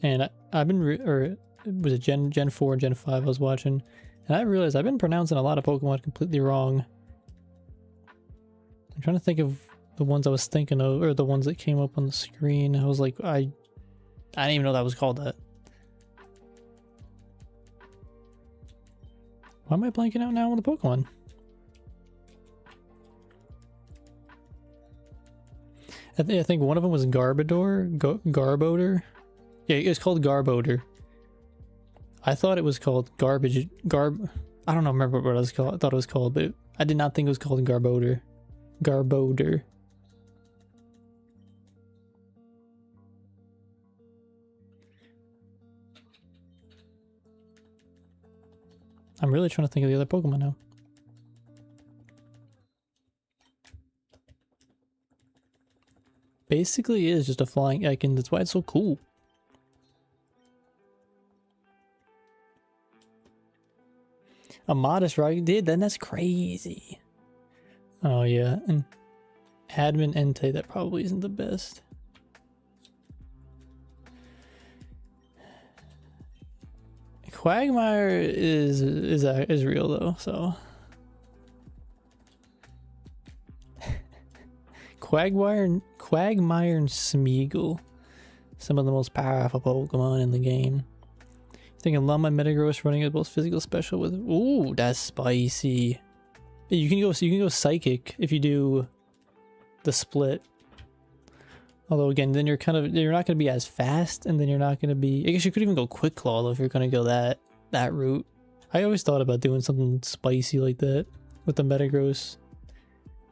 And I've been, or was it Gen 4 and Gen 5 I was watching? And I realized I've been pronouncing a lot of Pokemon completely wrong. I'm trying to think of The ones I was thinking of, or the ones that came up on the screen. I was like, I didn't even know that was called that. Why am I blanking out now on the Pokemon? I think one of them was Garbodor? Garbodor? Yeah, it's called Garbodor. I thought it was called I don't know, remember what it was called. I thought it was called, but I did not think it was called Garbodor. Garbodor. I'm really trying to think of the other Pokemon now. Basically, it is just a flying icon. That's why it's so cool. A modest right? Dude, then that's crazy. Oh yeah, and Admin Entei, that probably isn't the best. Quagmire is real though, so Quagmire and Smeagol, some of the most powerful Pokemon in the game. Thinking Luma Metagross running at both physical special with, ooh, that's spicy. You can go psychic if you do the split. Although again, then you're not going to be as fast, and then you're not going to be. I guess you could even go Quick Claw though if you're going to go that route. I always thought about doing something spicy like that with the Metagross.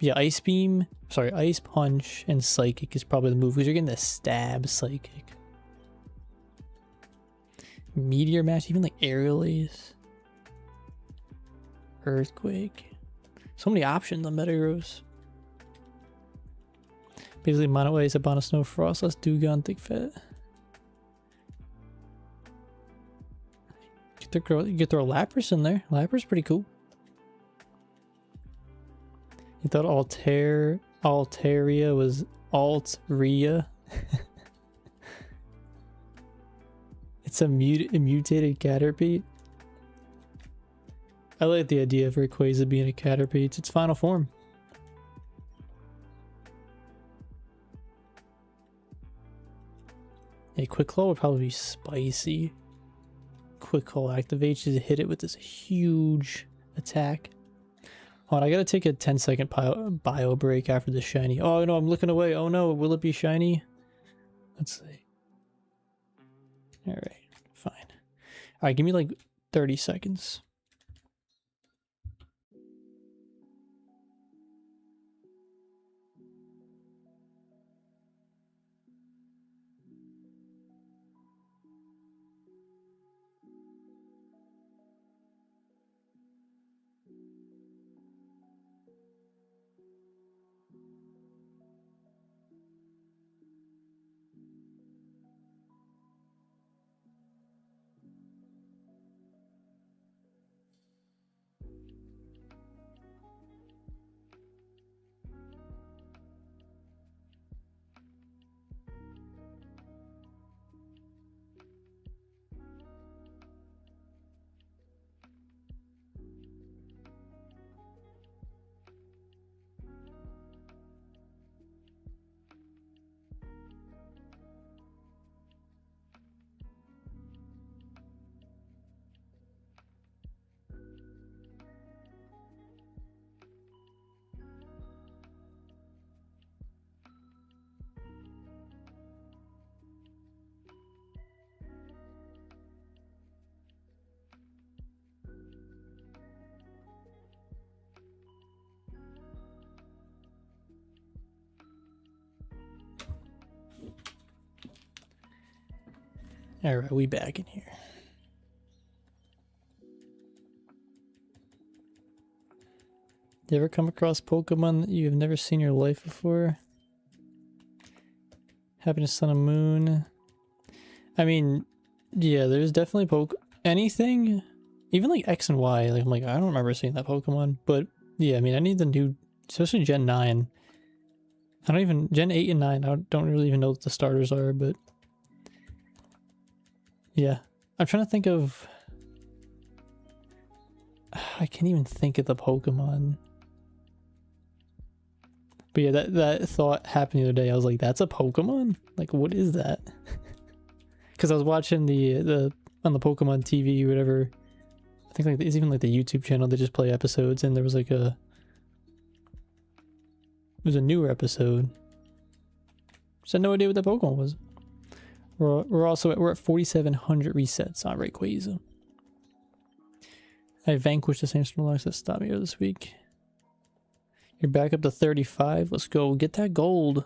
Yeah, Ice Punch and Psychic is probably the move because you're getting the stab Psychic. Meteor Mash, even like Aerial Ace. Earthquake. So many options on Metagross. Basically, Mono Ice, Abana Snow Frost, less Dugong, Thick Fat. You could throw Lapras in there. Lapras pretty cool. You thought Altaria was Altria. It's a mutated Caterpie. I like the idea of Rayquaza being a Caterpie. It's its final form. A Quick Claw would probably be spicy. Quick Claw activates to hit it with this huge attack. Hold on, I gotta take a 10-second bio break after the shiny. Oh no, I'm looking away. Oh no, will it be shiny? Let's see. Alright, fine. Alright, give me like 30 seconds. Alright, we back in here. You ever come across Pokemon that you have never seen in your life before? Happiness, Sun and Moon. I mean, yeah, there's definitely anything, even like X and Y. Like I'm like, I don't remember seeing that Pokemon, but yeah, I mean, I need the new, especially Gen 9. I don't even Gen 8 and 9. I don't really even know what the starters are, but yeah, I'm trying to think of. I can't even think of the Pokemon. But yeah, that thought happened the other day. I was like, that's a Pokemon? Like, what is that? Because I was watching the on the Pokemon TV or whatever. I think like it's even like the YouTube channel. They just play episodes, and there was like a newer episode. Just had no idea what that Pokemon was. We're at 4,700 resets on Rayquaza. I vanquished the same Snorlax that stopped me this week. You're back up to 35. Let's go get that gold.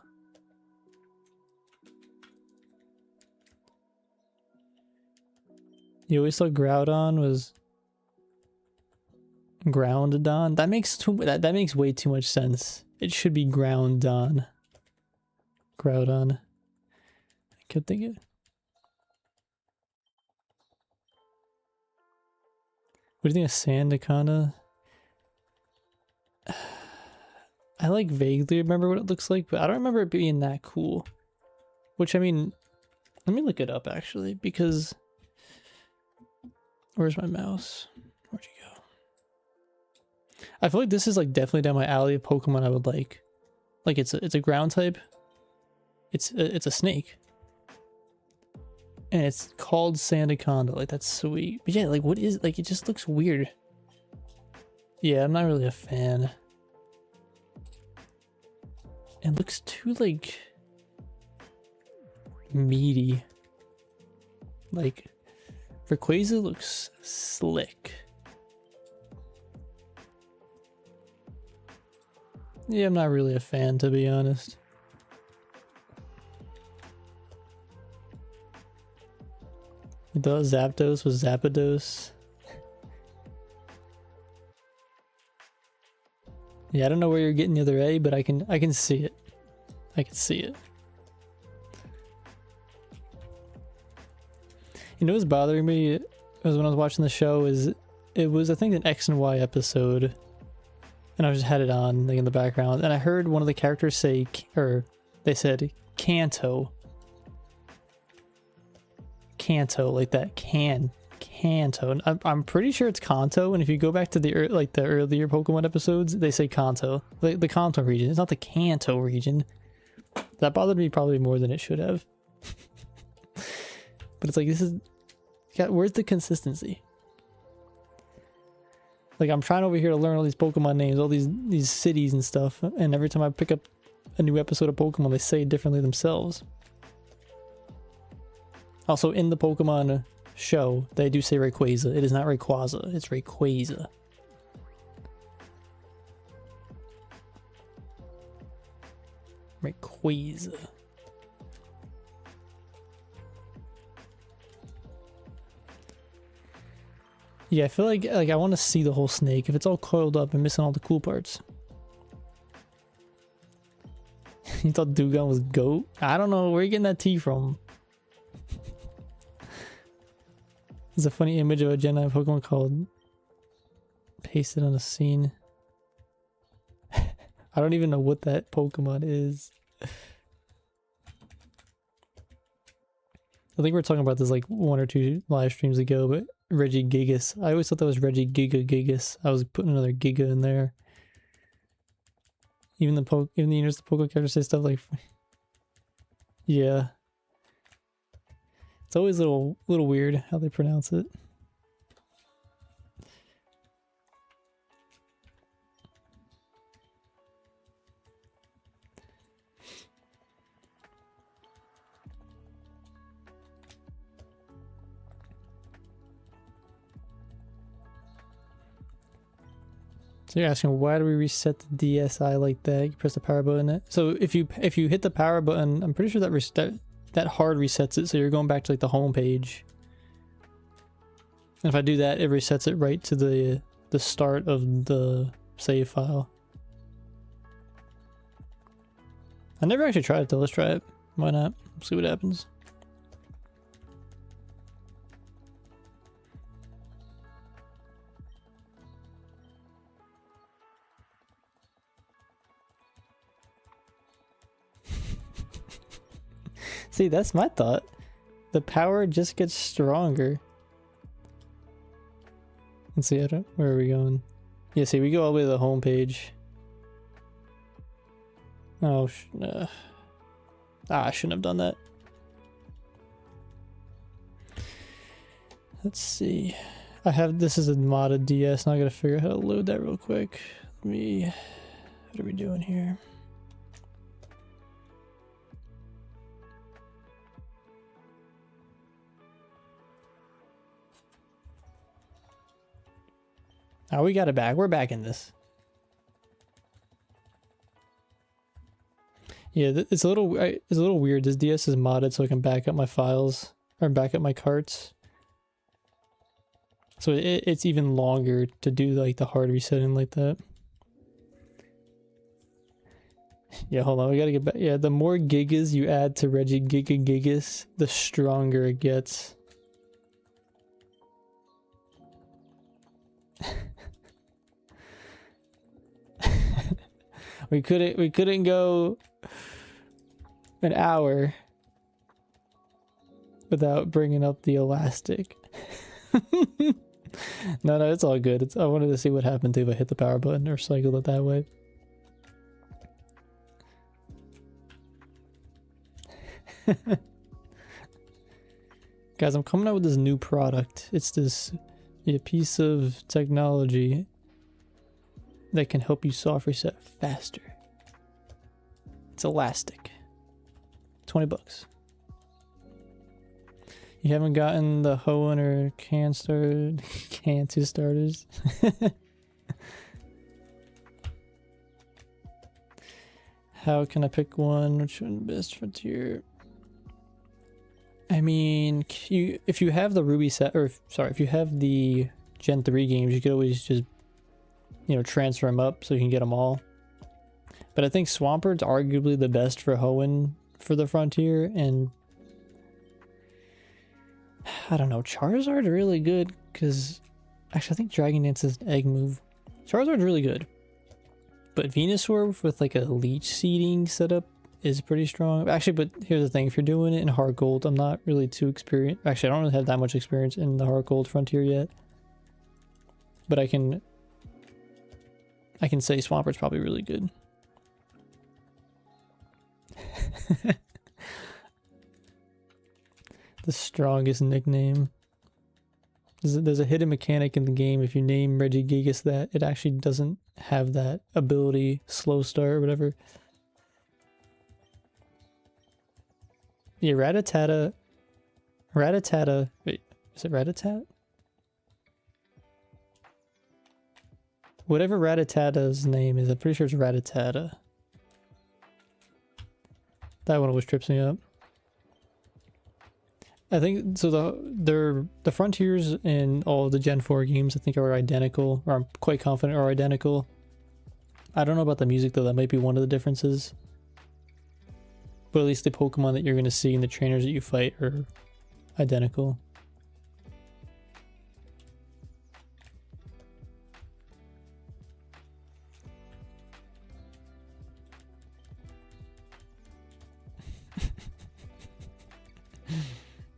You always thought Groudon was Groundodon. That makes way too much sense. It should be Groundon. Groudon. I kept thinking. What do you think of Sandaconda? I like vaguely remember what it looks like, but I don't remember it being that cool. Which, I mean, let me look it up actually, because where's my mouse? Where'd you go? I feel like this is like definitely down my alley of Pokemon I would like. Like it's a ground type. It's a snake. And it's called Sandaconda. Like that's sweet. But yeah, like what is like it just looks weird. Yeah, I'm not really a fan. It looks too like meaty. Like Rayquaza looks slick. Yeah, I'm not really a fan, to be honest. The Zapdos was Zapdos. Yeah, I don't know where you're getting the other A, but I can see it. I can see it. You know what's bothering me was when I was watching the show is it was I think an X and Y episode, and I just had it on like in the background, and I heard one of the characters say, or they said Kanto. Kanto, like that Kanto. I'm pretty sure it's Kanto, and if you go back to the earlier Pokemon episodes, they say Kanto. The Kanto region. It's not the Kanto region. That bothered me probably more than it should have. But it's like where's the consistency? Like I'm trying over here to learn all these Pokemon names, all these cities and stuff, and every time I pick up a new episode of Pokemon, they say it differently themselves. Also, in the Pokemon show, they do say Rayquaza. It is not Rayquaza, it's Rayquaza. Rayquaza. Yeah, I feel like I want to see the whole snake. If it's all coiled up and missing all the cool parts. You thought Dugong was goat? I don't know. Where are you getting that tea from? There's a funny image of a Gen 9 Pokemon called pasted on a scene. I don't even know what that Pokemon is. I think we were talking about this like 1 or 2 live streams ago, but Regigigas. I always thought that was Regigigas. I was putting another Giga in there. Even the Pokemon characters say stuff like, yeah. It's always a little weird how they pronounce it. So you're asking, why do we reset the DSi like that? You press the power button. So if you hit the power button, I'm pretty sure that hard resets it, so you're going back to like the home page. And if I do that, it resets it right to the start of the save file. I never actually tried it though. Let's try it. Why not? See what happens. See, that's my thought. The power just gets stronger. Let's see, where are we going? Yeah, see, we go all the way to the home page. Oh, I shouldn't have done that. Let's see. This is a modded DS, and I gotta figure out how to load that real quick. What are we doing here? Oh, we got it back. We're back in this. Yeah, it's a little weird. This DS is modded so I can back up my files or back up my carts. So it's even longer to do like the hard resetting like that. Yeah, hold on. We gotta get back. Yeah, the more gigas you add to Regigigas, the stronger it gets. we couldn't go an hour without bringing up the elastic. No, it's all good. I wanted to see what happened if I hit the power button or cycled it that way. Guys, I'm coming out with this new product. It's this piece of technology that can help you soft reset faster. It's elastic. 20 bucks. You haven't gotten the Hoenn or Cantu starters? How can I pick one? Which one best frontier? I mean, if you have the Ruby set, or sorry, if you have the Gen 3 games, you could always just, transfer them up so you can get them all. But I think Swampert's arguably the best for Hoenn for the frontier, and I don't know, Charizard's really good, because actually I think Dragon Dance is an egg move. Charizard's really good. But Venusaur with like a leech seeding setup is pretty strong. Actually, but here's the thing, if you're doing it in Heart Gold, I'm not really too experienced. Actually, I don't really have that much experience in the Heart Gold frontier yet. But I can say Swampert's probably really good. The strongest nickname. There's a hidden mechanic in the game. If you name Regigigas that, it actually doesn't have that ability, slow start or whatever. Yeah, Rattata. Wait, is it Rattata? Whatever Rattata's name is, I'm pretty sure it's Rattata. That one always trips me up. I think so. The frontiers in all of the Gen 4 games I think are identical, or I'm quite confident are identical. I don't know about the music though. That might be one of the differences. But at least the Pokemon that you're going to see in the trainers that you fight are identical.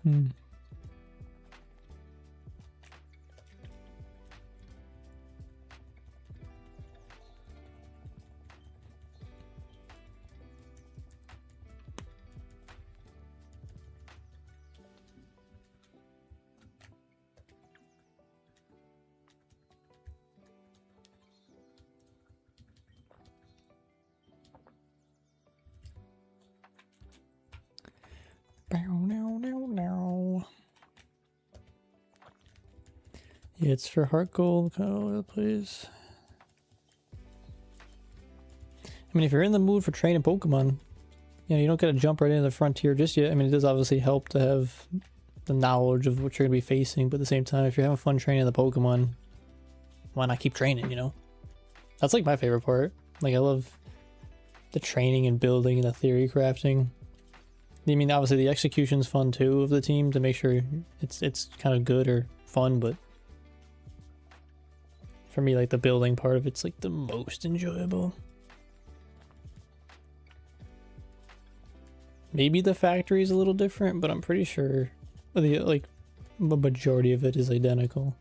Hmm. Yeah, it's for Heart Gold, kind of all over the place. I mean, if you're in the mood for training Pokemon, you don't gotta jump right into the frontier just yet. I mean, it does obviously help to have the knowledge of what you're gonna be facing, but at the same time, if you're having fun training the Pokemon, why not keep training, That's like my favorite part. Like, I love the training and building and the theory crafting. I mean, obviously the execution's fun too of the team to make sure it's kind of good or fun, but for me, like, the building part of it's like the most enjoyable. Maybe the factory is a little different, but I'm pretty sure the majority of it is identical.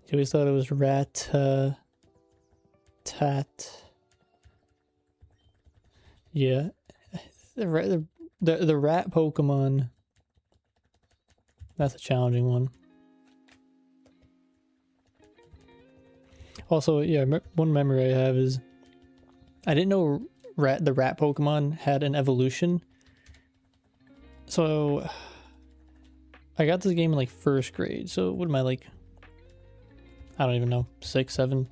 You always thought it was tat. Yeah. The rat Pokemon. That's a challenging one. Also, yeah, one memory I have is I didn't know the rat Pokemon had an evolution. So I got this game in like first grade. So what am I like? I don't even know, 6, 7.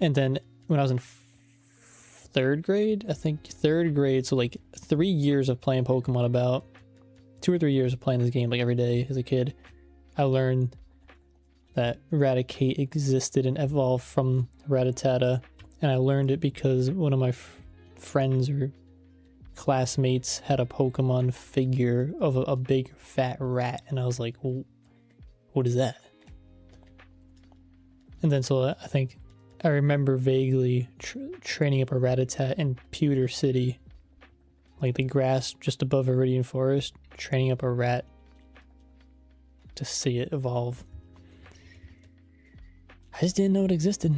And then when I was in third grade, I think third grade, so like 3 years of playing Pokemon, about 2 or 3 years of playing this game like every day as a kid, I learned that Raticate existed and evolved from Rattata, and I learned it because one of my friends or classmates had a Pokemon figure of a big fat rat, and I was like, what is that? And then so I think I remember vaguely training up a Rattata in Pewter City, like the grass just above Viridian Forest, training up a rat to see it evolve. I just didn't know it existed.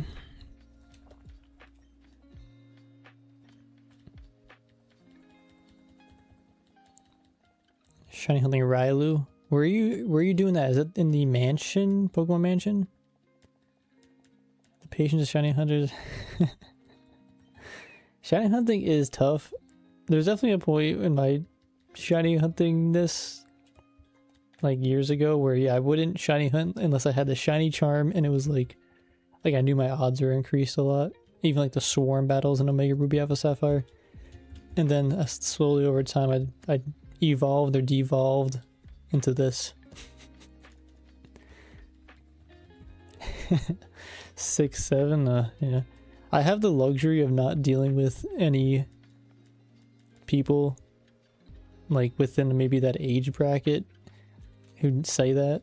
Shiny hunting Railu. Were you doing that? Is it in the mansion, Pokemon Mansion? The patience of shiny hunters. Shiny hunting is tough. There's definitely a point in my shiny hunting this like years ago where yeah, I wouldn't shiny hunt unless I had the shiny charm, and it was like I knew my odds were increased a lot. Even like the swarm battles in Omega Ruby Alpha Sapphire. And then slowly over time I evolved or devolved into this. 6, 7, yeah. I have the luxury of not dealing with any people like within maybe that age bracket who'd say that.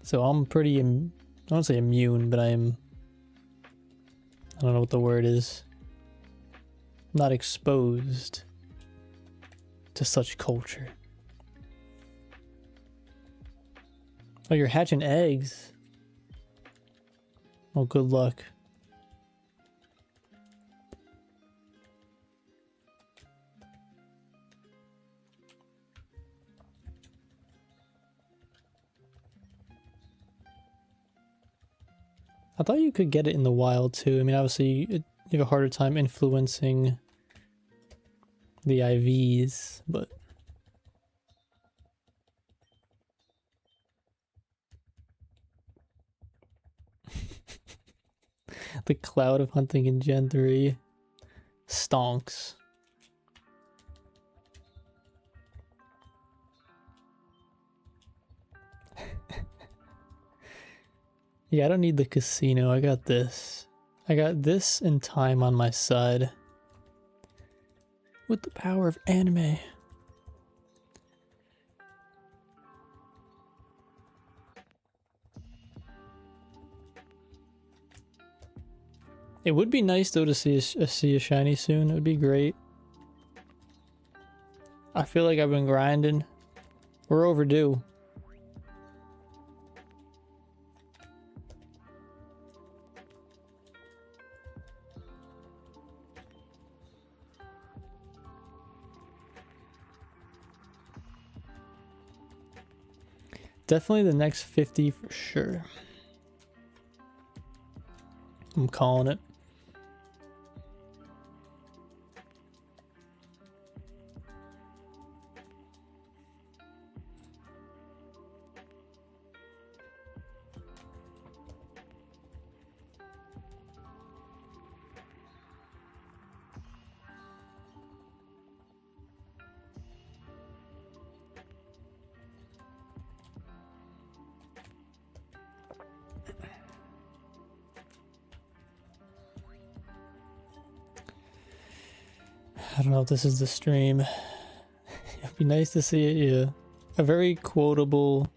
So I'm pretty, I don't say immune, but I don't know what the word is. I'm not exposed to such culture. Oh, you're hatching eggs. Oh, good luck. I thought you could get it in the wild too. I mean, obviously you have a harder time influencing the IVs, but the cloud of hunting in Gen 3 stonks. Yeah, I don't need the casino. I got this. I got this and time on my side. With the power of anime. It would be nice though to see a shiny soon. It would be great. I feel like I've been grinding. We're overdue. Definitely the next 50 for sure. I'm calling it. I don't know if this is the stream. It'd be nice to see it, yeah. A very quotable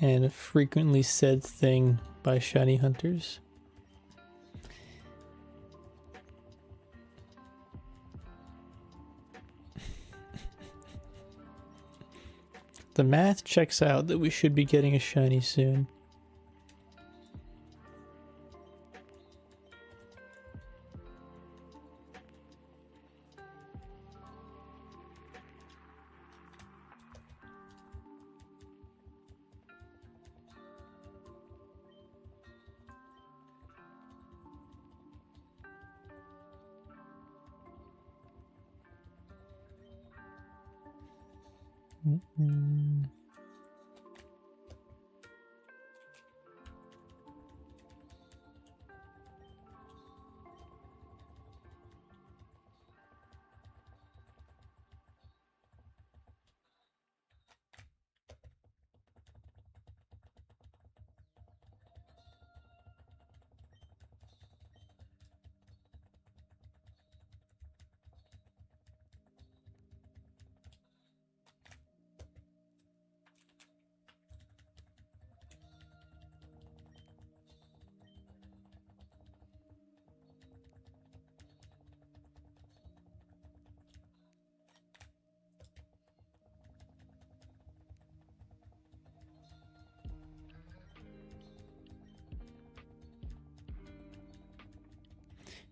and frequently said thing by shiny hunters. The math checks out that we should be getting a shiny soon.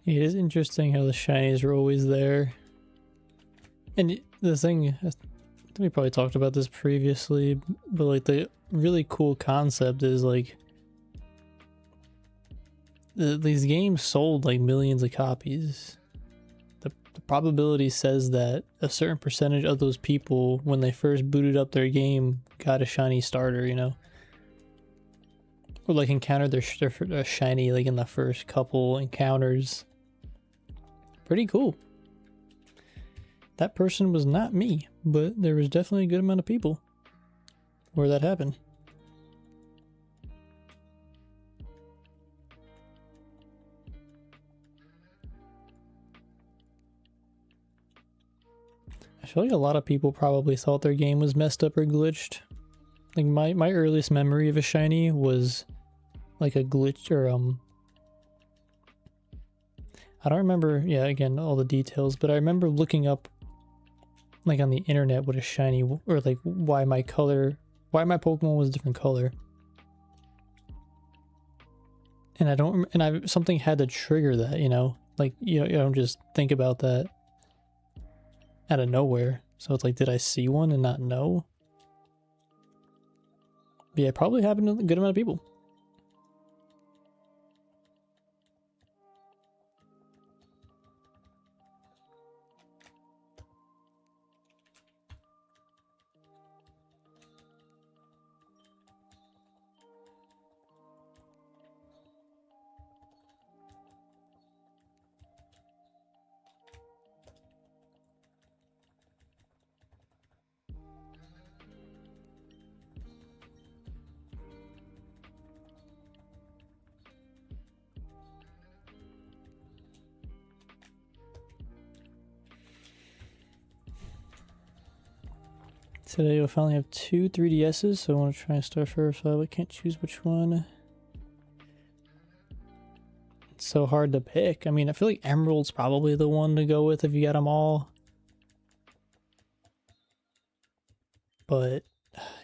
It is interesting how the shinies are always there. And the thing, I think we probably talked about this previously, but like the really cool concept is like these games sold like millions of copies. The probability says that a certain percentage of those people, when they first booted up their game, got a shiny starter, you know? Or like encountered their shiny like in the first couple encounters. Pretty cool. That person was not me, but there was definitely a good amount of people where that happened. I feel like a lot of people probably thought their game was messed up or glitched. Like my earliest memory of a shiny was like a glitch or I don't remember, yeah, again, all the details, but I remember looking up like on the internet what a shiny, or like why my Pokemon was a different color. And I don't, and something had to trigger that, you know? Like, you don't just think about that out of nowhere. So it's like, did I see one and not know? But yeah, it probably happened to a good amount of people. Today we'll finally have 2 3DSs, so I want to try and start first, so I can't choose which one. It's so hard to pick. I mean, I feel like Emerald's probably the one to go with if you got them all. But,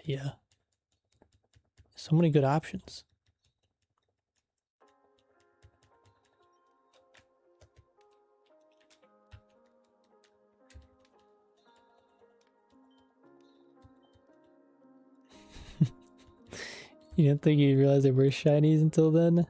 yeah. So many good options. You didn't think you'd realize they were shinies until then?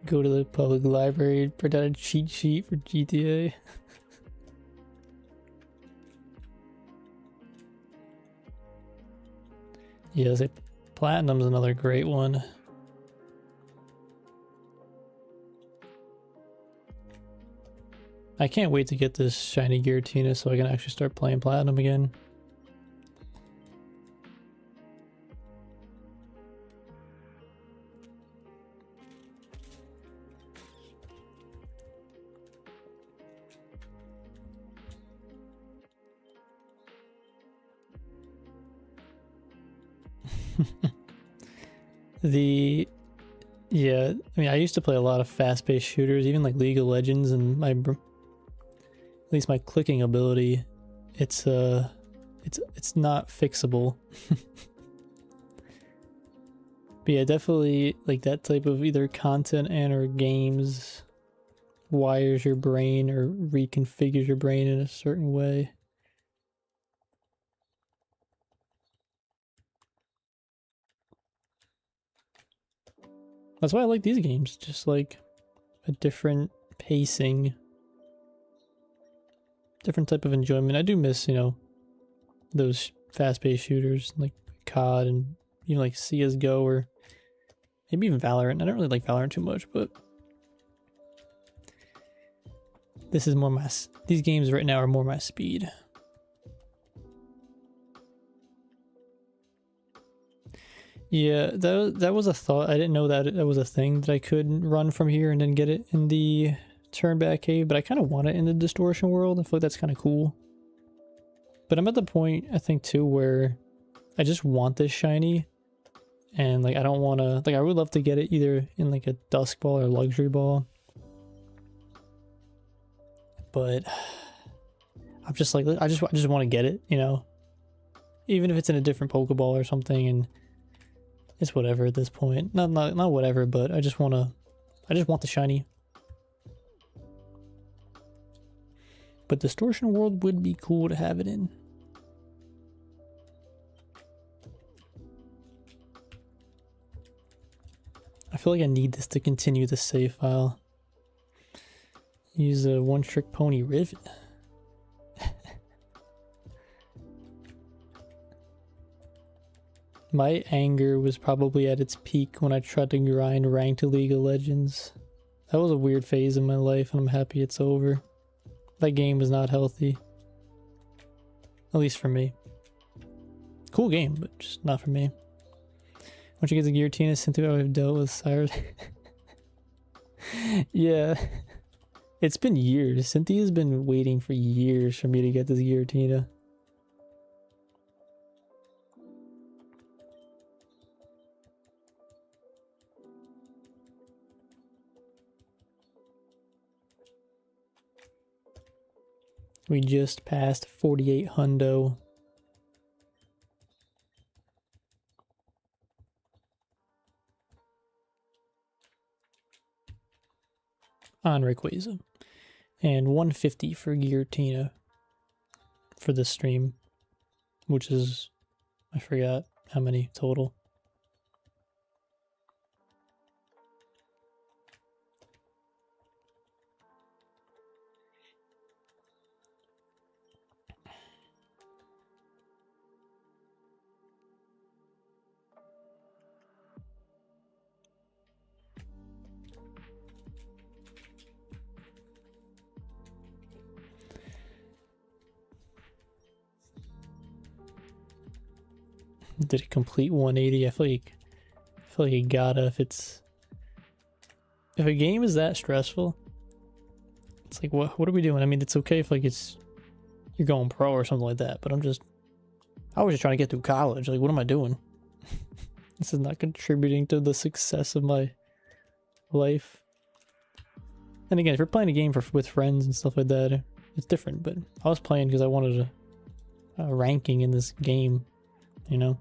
Go to the public library, print out a cheat sheet for GTA. Yeah, Platinum's another great one. I can't wait to get this shiny Giratina so I can actually start playing Platinum again. Yeah, I mean, I used to play a lot of fast-paced shooters, even like League of Legends, and at least my clicking ability, it's not fixable. But yeah, definitely like that type of either content and or games wires your brain or reconfigures your brain in a certain way. That's why I like these games, just like a different pacing, different type of enjoyment. I do miss, you know, those fast-paced shooters like COD and even like CSGO or maybe even Valorant. I don't really like Valorant too much, but this is more my, these games right now are more my speed. Yeah, that was a thought. I didn't know that that was a thing that I could run from here and then get it in the turn back cave, but I kind of want it in the distortion world. I feel like that's kind of cool. But I'm at the point, I think, too, where I just want this shiny. And, like, I don't want to... Like, I would love to get it either in, like, a Dusk Ball or Luxury Ball. But... I'm just like... I just want to get it, you know? Even if it's in a different Pokeball or something, and... It's whatever at this point. Not whatever, but I just want to... I just want the shiny. But Distortion World would be cool to have it in. I feel like I need this to continue the save file. Use a one-trick pony Rivet. My anger was probably at its peak when I tried to grind ranked League of Legends. That was a weird phase in my life, and I'm happy it's over. That game was not healthy. At least for me. Cool game, but just not for me. Once you get the Giratina, Cynthia, I've dealt with Cyrus. Yeah. It's been years. Cynthia's been waiting for years for me to get this Giratina. We just passed 48 hundo. On Rayquaza. And 150 for Giratina for this stream, which is, I forgot how many total. Did a complete 180. I feel like you gotta, if a game is that stressful, it's like what are we doing? I mean, it's okay if like you're going pro or something like that, but I was just trying to get through college. Like, what am I doing? This is not contributing to the success of my life. And again, if you're playing a game with friends and stuff like that, it's different. But I was playing because I wanted a ranking in this game, you know.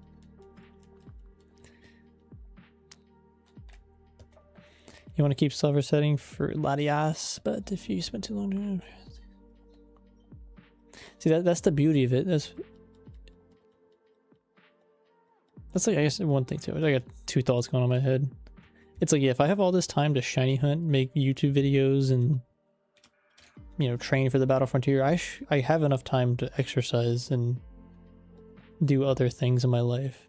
You want to keep silver setting for Latias, but if you spend too long, see that's the beauty of it. That's like, I guess one thing too. I got two thoughts going on in my head. It's like, yeah, if I have all this time to shiny hunt, make YouTube videos, and you know, train for the Battle Frontier, I have enough time to exercise and do other things in my life.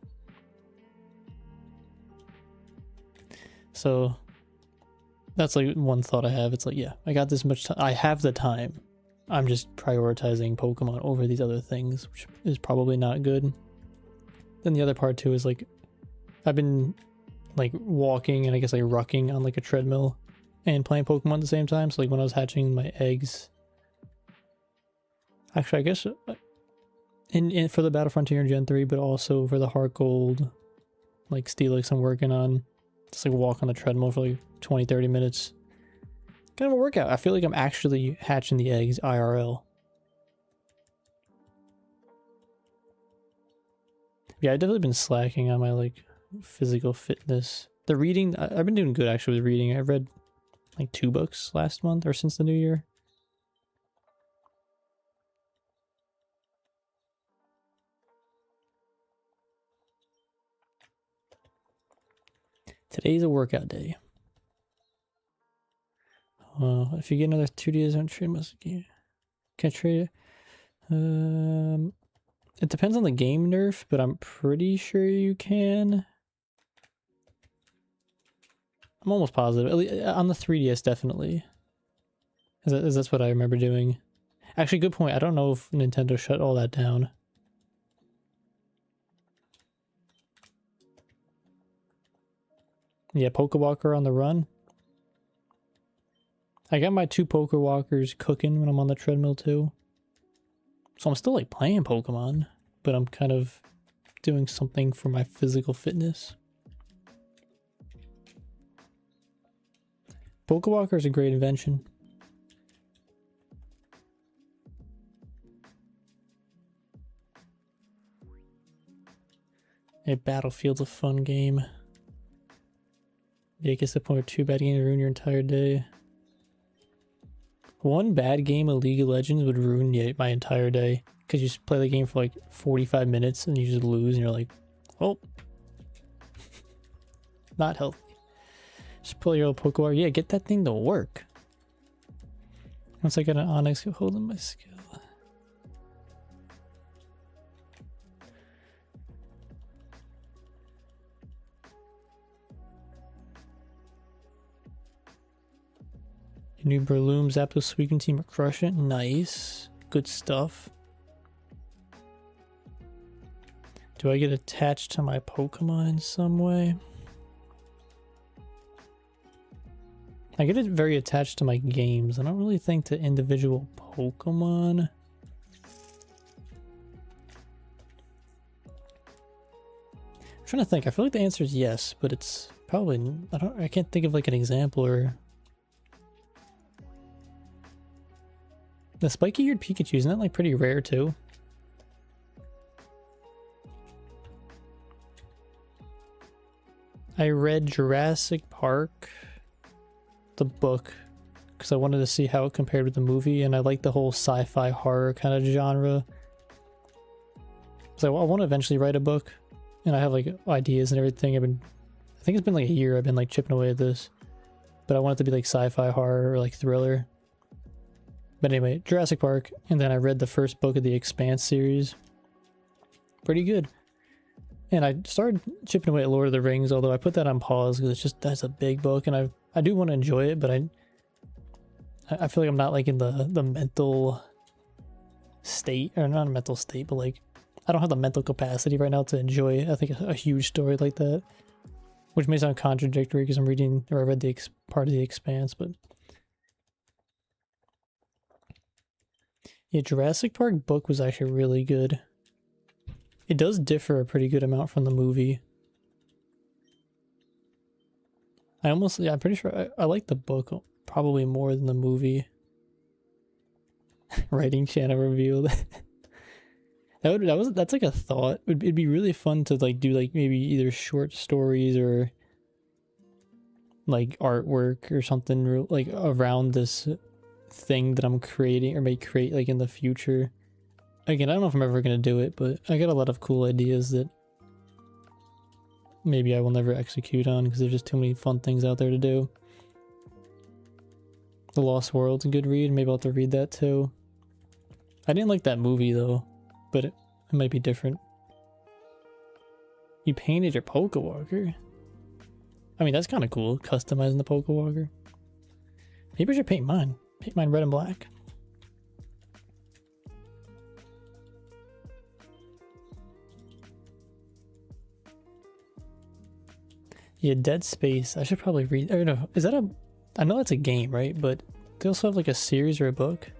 That's like one thought I have. It's like, yeah, I got this much time. I have the time. I'm just prioritizing Pokemon over these other things, which is probably not good. Then the other part too is like, I've been like walking and I guess like rucking on like a treadmill and playing Pokemon at the same time. So like when I was hatching my eggs, actually I guess in for the Battle Frontier in Gen 3, but also for the Heart Gold, like Steelix I'm working on, just like walk on the treadmill for like 20-30 minutes. Kind of a workout. I feel like I'm actually hatching the eggs IRL. Yeah, I've definitely been slacking on my like physical fitness. The reading, I've been doing good actually with reading. I read like 2 books last month or since the new year. Today's a workout day. If you get another 2 days on trade, can I trade it? It depends on the game nerf, but I'm pretty sure you can. I'm almost positive. At least on the 3DS, definitely. That's what I remember doing. Actually, good point. I don't know if Nintendo shut all that down. Yeah, Pokewalker on the run. I got my 2 Pokewalkers cooking when I'm on the treadmill too. So I'm still like playing Pokemon, but I'm kind of doing something for my physical fitness. Pokewalker is a great invention. Hey, Battlefield's a fun game. Yeah, it gets to the point where 2 bad games ruin your entire day. 1 bad game of League of Legends would ruin my entire day. Because you just play the game for like 45 minutes and you just lose and you're like, oh. Not healthy. Just pull your old Pokewalker. Yeah, get that thing to work. Once I get an Onyx, holding my skill. New Breloom, Zapdos, Suicune team are crushing it. Nice. Good stuff. Do I get attached to my Pokemon in some way? I get very attached to my games. I don't really think to individual Pokemon. I'm trying to think. I feel like the answer is yes, but it's probably I can't think of like an example or. The spiky-eared Pikachu, isn't that like pretty rare too? I read Jurassic Park, the book, because I wanted to see how it compared with the movie, and I like the whole sci-fi horror kind of genre. So I want to eventually write a book, and I have like ideas and everything. I think it's been like a year I've been like chipping away at this, but I want it to be like sci-fi horror or like thriller. But anyway, Jurassic Park, and then I read the first book of the Expanse series. Pretty good. And I started chipping away at Lord of the Rings, although I put that on pause because it's just, that's a big book, and I do want to enjoy it, but I feel like I'm not like in the mental state, or not a mental state, but like, I don't have the mental capacity right now to enjoy, I think, a huge story like that. Which may sound contradictory because I'm reading, or I read the part of the Expanse, but... Yeah, Jurassic Park book was actually really good. It does differ a pretty good amount from the movie. I'm pretty sure I like the book probably more than the movie. Writing channel revealed. That's like a thought. It'd be really fun to like do like maybe either short stories or like artwork or something like around this thing that I'm creating or may create like in the future. Again, I don't know if I'm ever going to do it, but I got a lot of cool ideas that maybe I will never execute on because there's just too many fun things out there to do. The Lost World's a good read. Maybe I'll have to read that too. I didn't like that movie though, but it might be different. You painted your Pokewalker? I mean, that's kind of cool, customizing the Pokewalker. Maybe I should paint mine. Paint mine red and black. Yeah, Dead Space. I should probably read. I don't know. Is that a? I know that's a game, right? But they also have like a series or a book.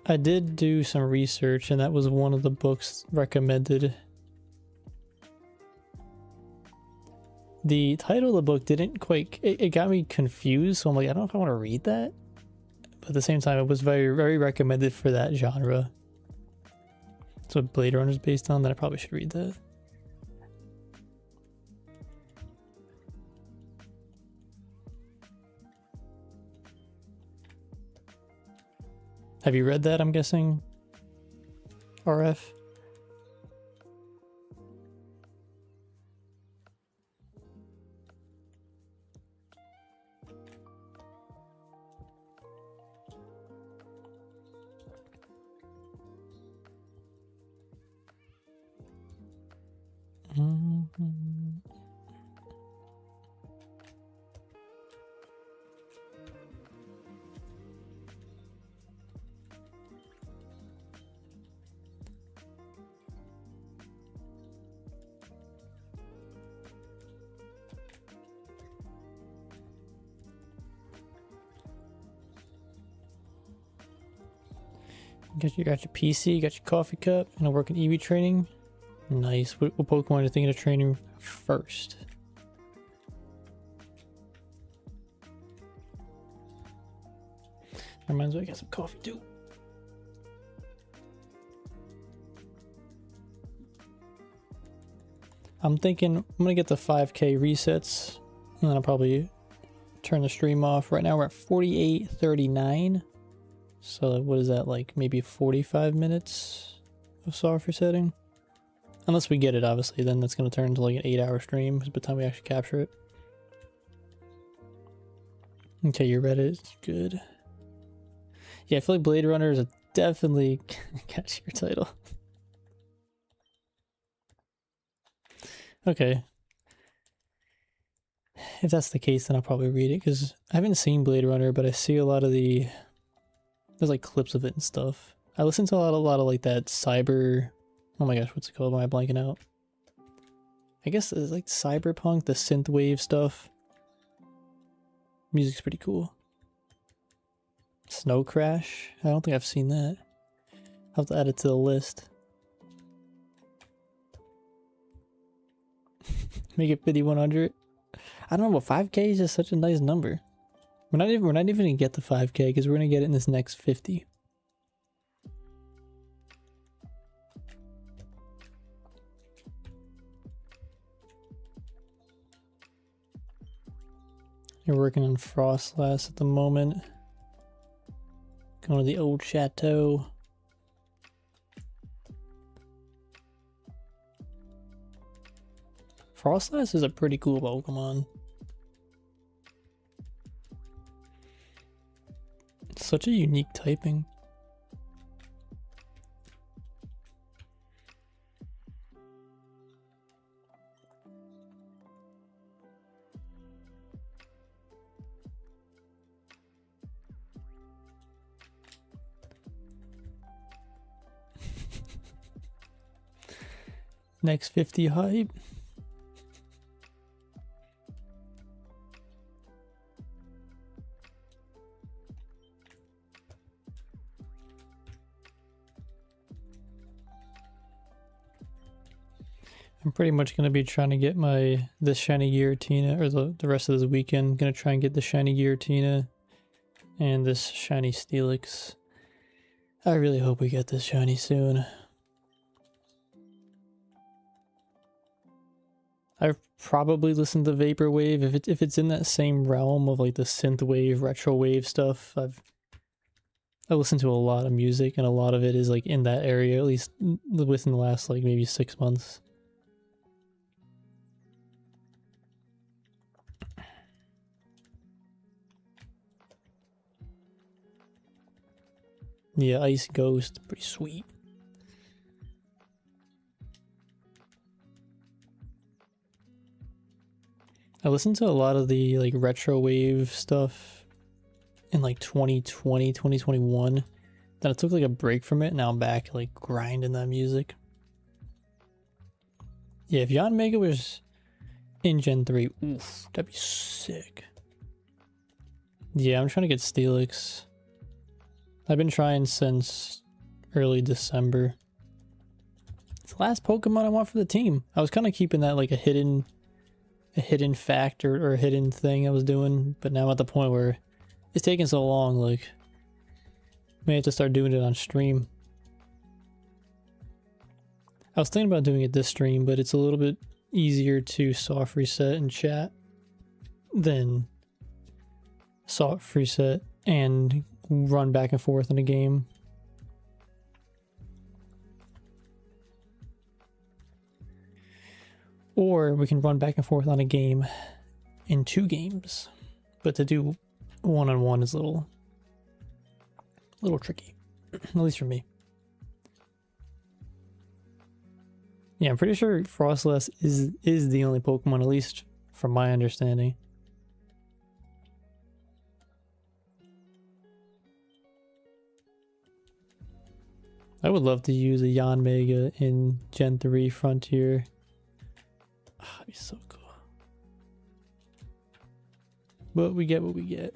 I did do some research, and that was one of the books recommended. The title of the book didn't quite, it got me confused, so I'm like, I don't know if I want to read that. But at the same time, it was very, very recommended for that genre. That's what Blade Runner is based on, then I probably should read that. Have you read that, I'm guessing? RF? You got your PC, you got your coffee cup, and I work in EV training. Nice. What Pokemon are you thinking of training first? Reminds me, I got some coffee too. I'm thinking I'm gonna get the 5K resets, and then I'll probably turn the stream off. Right now we're at 48:39. So what is that, like maybe 45 minutes of soft resetting? Unless we get it, obviously, then that's going to turn into like an 8-hour stream by the time we actually capture it. Okay, you read it. It's good. Yeah, I feel like Blade Runner is a definitely catchier title. Okay. If that's the case, then I'll probably read it, because I haven't seen Blade Runner, but I see a lot of the... There's like clips of it and stuff. I listen to a lot of like that cyber... Oh my gosh, what's it called? Why am I blanking out? I guess it's like cyberpunk, the synthwave stuff. Music's pretty cool. Snow Crash? I don't think I've seen that. I'll have to add it to the list. Make it 5100. I don't know, but 5K is just such a nice number. We're not even gonna get the 5K because we're gonna get it in this next 50. You're working on Frostlass at the moment. Going to the old chateau. Frostlass is a pretty cool Pokemon. It's such a unique typing. Next 50 hype. I'm pretty much going to be trying to get this shiny Giratina, or the rest of this weekend. Going to try and get the shiny Giratina and this shiny Steelix. I really hope we get this shiny soon. I've probably listened to Vaporwave if it's in that same realm of like the synthwave, retrowave stuff. I listened to a lot of music, and a lot of it is like in that area, at least within the last like maybe 6 months. Yeah, Ice Ghost, pretty sweet. I listened to a lot of the like retro wave stuff in like 2020, 2021. Then I took like a break from it. Now I'm back like grinding that music. Yeah, if Yanmega was in Gen 3, oof, that'd be sick. Yeah, I'm trying to get Steelix. I've been trying since early December. It's the last Pokemon I want for the team. I was kind of keeping that like a hidden fact or a hidden thing I was doing, but now I'm at the point where it's taking so long, like may have to start doing it on stream. I was thinking about doing it this stream, but it's a little bit easier to soft reset and chat than soft reset and run back and forth in a game. Or we can run back and forth on a game in 2 games. But to do one-on-one is a little tricky. At least for me. Yeah, I'm pretty sure Frostlass is the only Pokemon, at least from my understanding. I would love to use a Yanmega in Gen 3 Frontier. Oh, that'd be so cool. But we get what we get.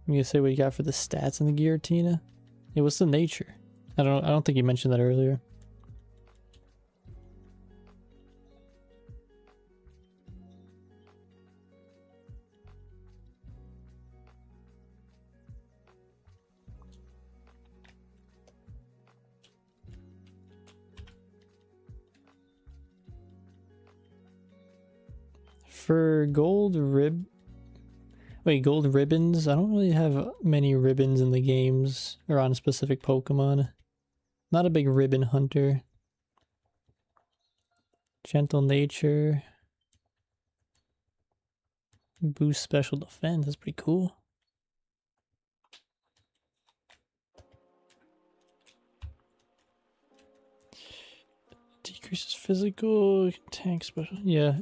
I'm gonna say what you got for the stats in the Giratina. Yeah, what's the nature? I don't think you mentioned that earlier. For gold ribbons, I don't really have many ribbons in the games or on specific Pokemon. Not a big ribbon hunter. Gentle nature. Boost special defense, that's pretty cool. Decreases physical, tank special, yeah.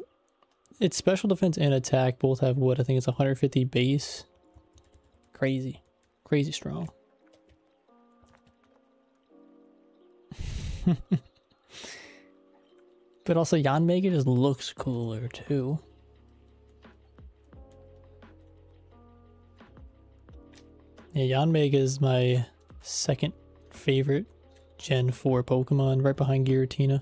It's special defense and attack both have what I think it's 150 base. Crazy. Crazy strong. But also Yanmega just looks cooler too. Yeah, Yanmega is my second favorite Gen 4 Pokemon, right behind Giratina.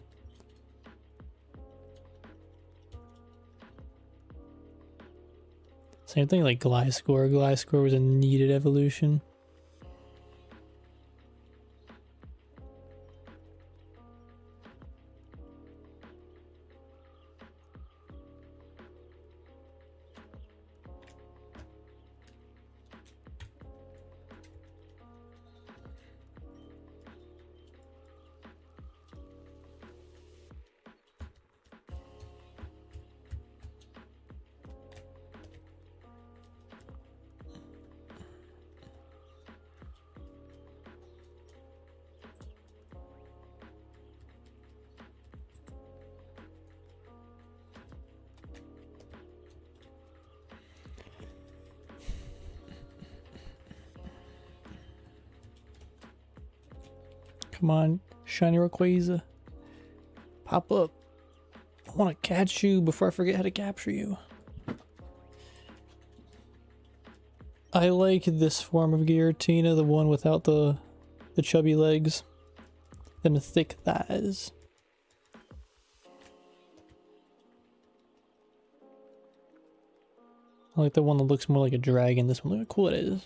Same thing like Gliscor. Gliscor was a needed evolution. Come on, shiny Rayquaza. Pop up. I want to catch you before I forget how to capture you. I like this form of Giratina, the one without the chubby legs and the thick thighs. I like the one that looks more like a dragon. This one, look how cool it is.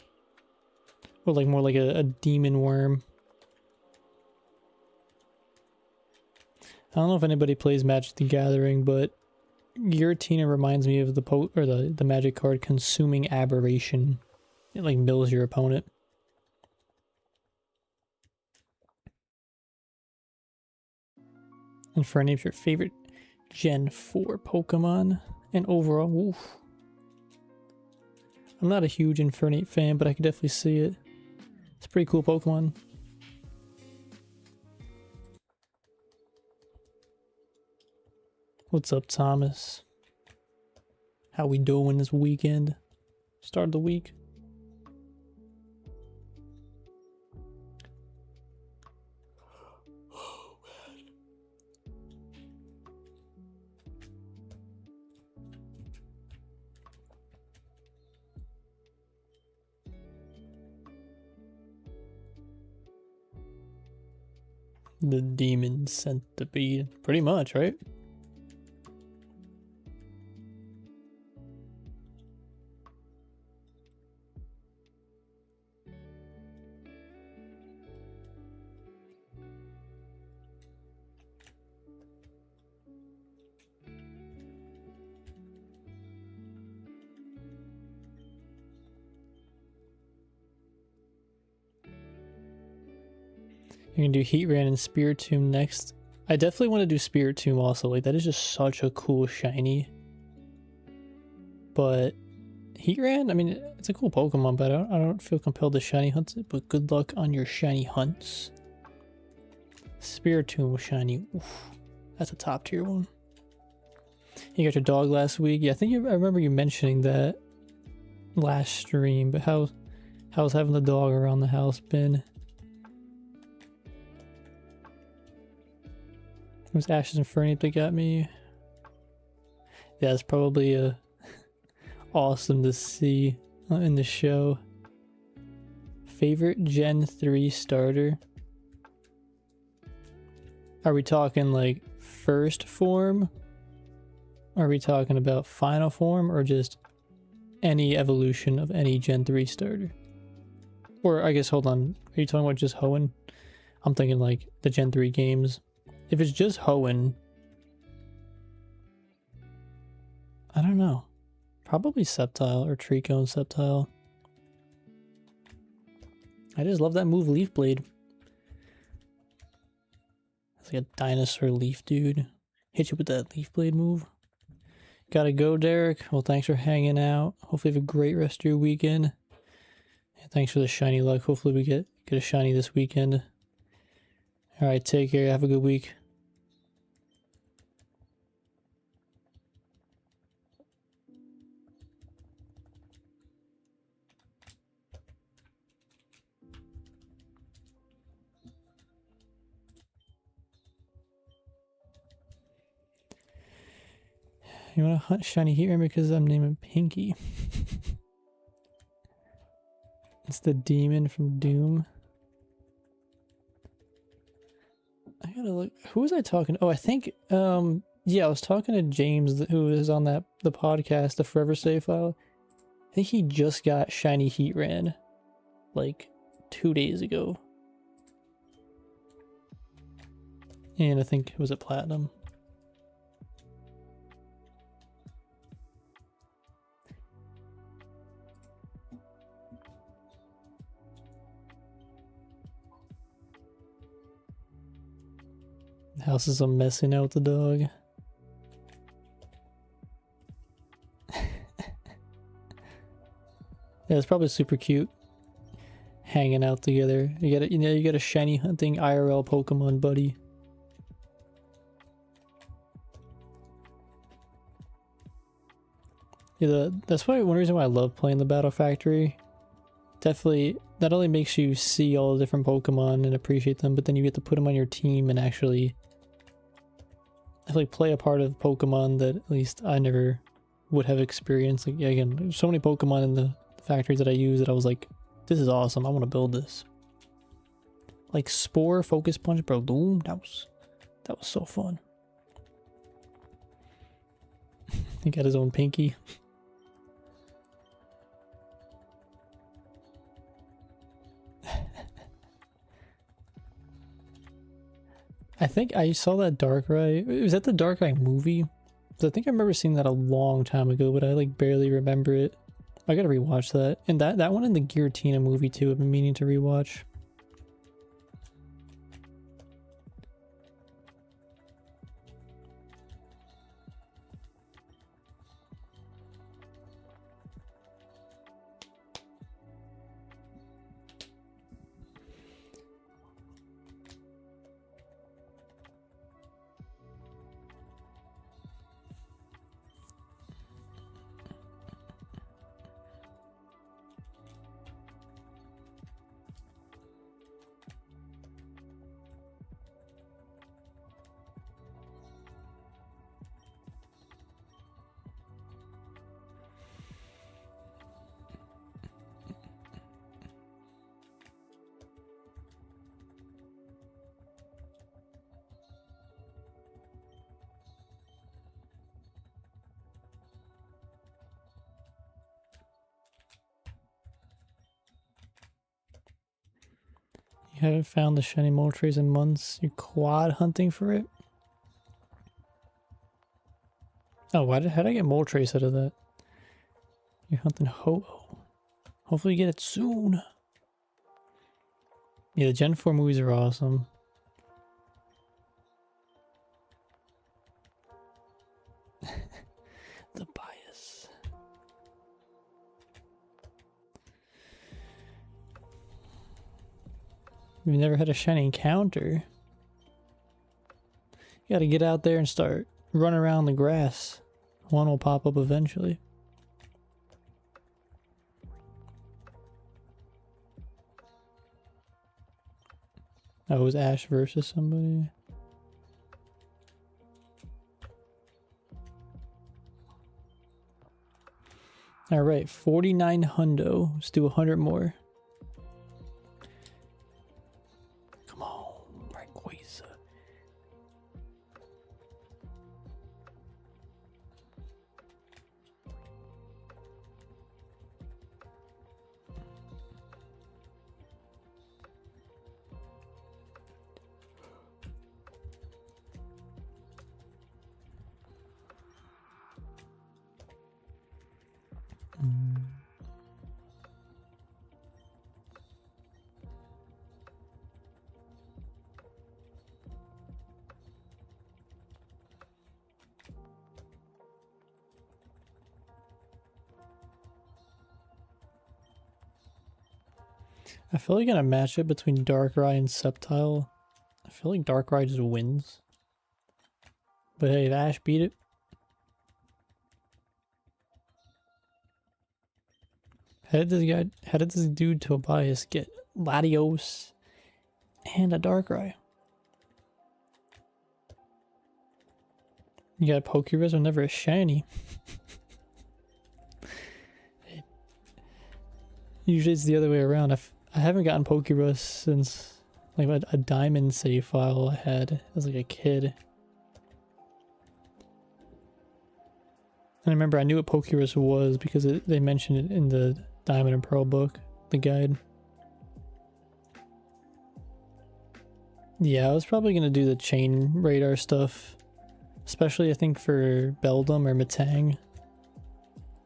Or like more like a demon worm. I don't know if anybody plays Magic the Gathering, but Giratina reminds me of the magic card Consuming Aberration. It like mills your opponent. And for name's your favorite Gen 4 Pokemon and overall, oof. I'm not a huge Infernape fan, but I could definitely see it. It's a pretty cool Pokemon. What's up, Thomas? How we doing this weekend? Start of the week. The demon centipede. Pretty much, right? You're gonna do Heatran and Spiritomb next. I definitely want to do Spiritomb also. Like, that is just such a cool shiny. But Heatran, I mean, it's a cool Pokemon, but I don't feel compelled to shiny hunt it. But good luck on your shiny hunts. Spiritomb shiny. Oof, that's a top tier one. You got your dog last week. Yeah, I think I remember you mentioning that last stream. But how's having the dog around the house been? It was Ash's Infernape that got me. Yeah, it's probably awesome to see in the show. Favorite Gen 3 starter? Are we talking like first form? Are we talking about final form, or just any evolution of any Gen 3 starter? Or I guess, hold on, are you talking about just Hoenn? I'm thinking like the Gen 3 games. If it's just Hoenn, I don't know. Probably Sceptile or Trico and Sceptile. I just love that move, Leaf Blade. It's like a dinosaur leaf dude. Hit you with that Leaf Blade move. Gotta go, Derek. Well, thanks for hanging out. Hopefully you have a great rest of your weekend. And thanks for the shiny luck. Hopefully we get a shiny this weekend. Alright, take care. Have a good week. You want to hunt shiny Heatran because I'm naming Pinky. It's the demon from Doom. I gotta look. Who was I talking? Oh, I think yeah, I was talking to James, who is on the podcast, the Forever Save File. I think he just got shiny Heatran like 2 days ago. And I think, was it Platinum? The house is a mess now with the dog. Yeah, it's probably super cute. Hanging out together. You get a shiny hunting IRL Pokemon buddy. Yeah, that's why one reason why I love playing the Battle Factory. Definitely, not only makes you see all the different Pokemon and appreciate them, but then you get to put them on your team and actually play a part of Pokemon that at least I never would have experienced. Like, yeah, again, there's so many Pokemon in the factories that I use that I was like, this is awesome, I want to build this. Like Spore, Focus Punch, Breloom, that was so fun. He got his own Pinky. I think I saw that Darkrai. Was that the Darkrai movie? I think I remember seeing that a long time ago, but I like barely remember it. I gotta rewatch that. And that one in the Giratina movie too, I've been meaning to rewatch. You haven't found the shiny Moltres in months. You're quad hunting for it? Oh, how did I get Moltres out of that? You're hunting Ho-Oh. Hopefully you get it soon. Yeah, the Gen 4 movies are awesome. The bias. We've never had a shiny encounter. You gotta get out there and start running around the grass. One will pop up eventually. Oh, it was Ash versus somebody. Alright, 49 hundo. Let's do 100 more. Come on, Rayquaza. I feel like in a matchup between Darkrai and Sceptile, I feel like Darkrai just wins. But hey, if Ash beat it. How did this dude Tobias get Latios and a Darkrai? You got a Pokéres or never a shiny. Usually it's the other way around. I haven't gotten Pokéres since like a diamond save file I had as like a kid. And I remember I knew what Pokéres was because they mentioned it in the Diamond and Pearl book, the guide. Yeah, I was probably going to do the chain radar stuff. Especially I think for Beldum or Metang.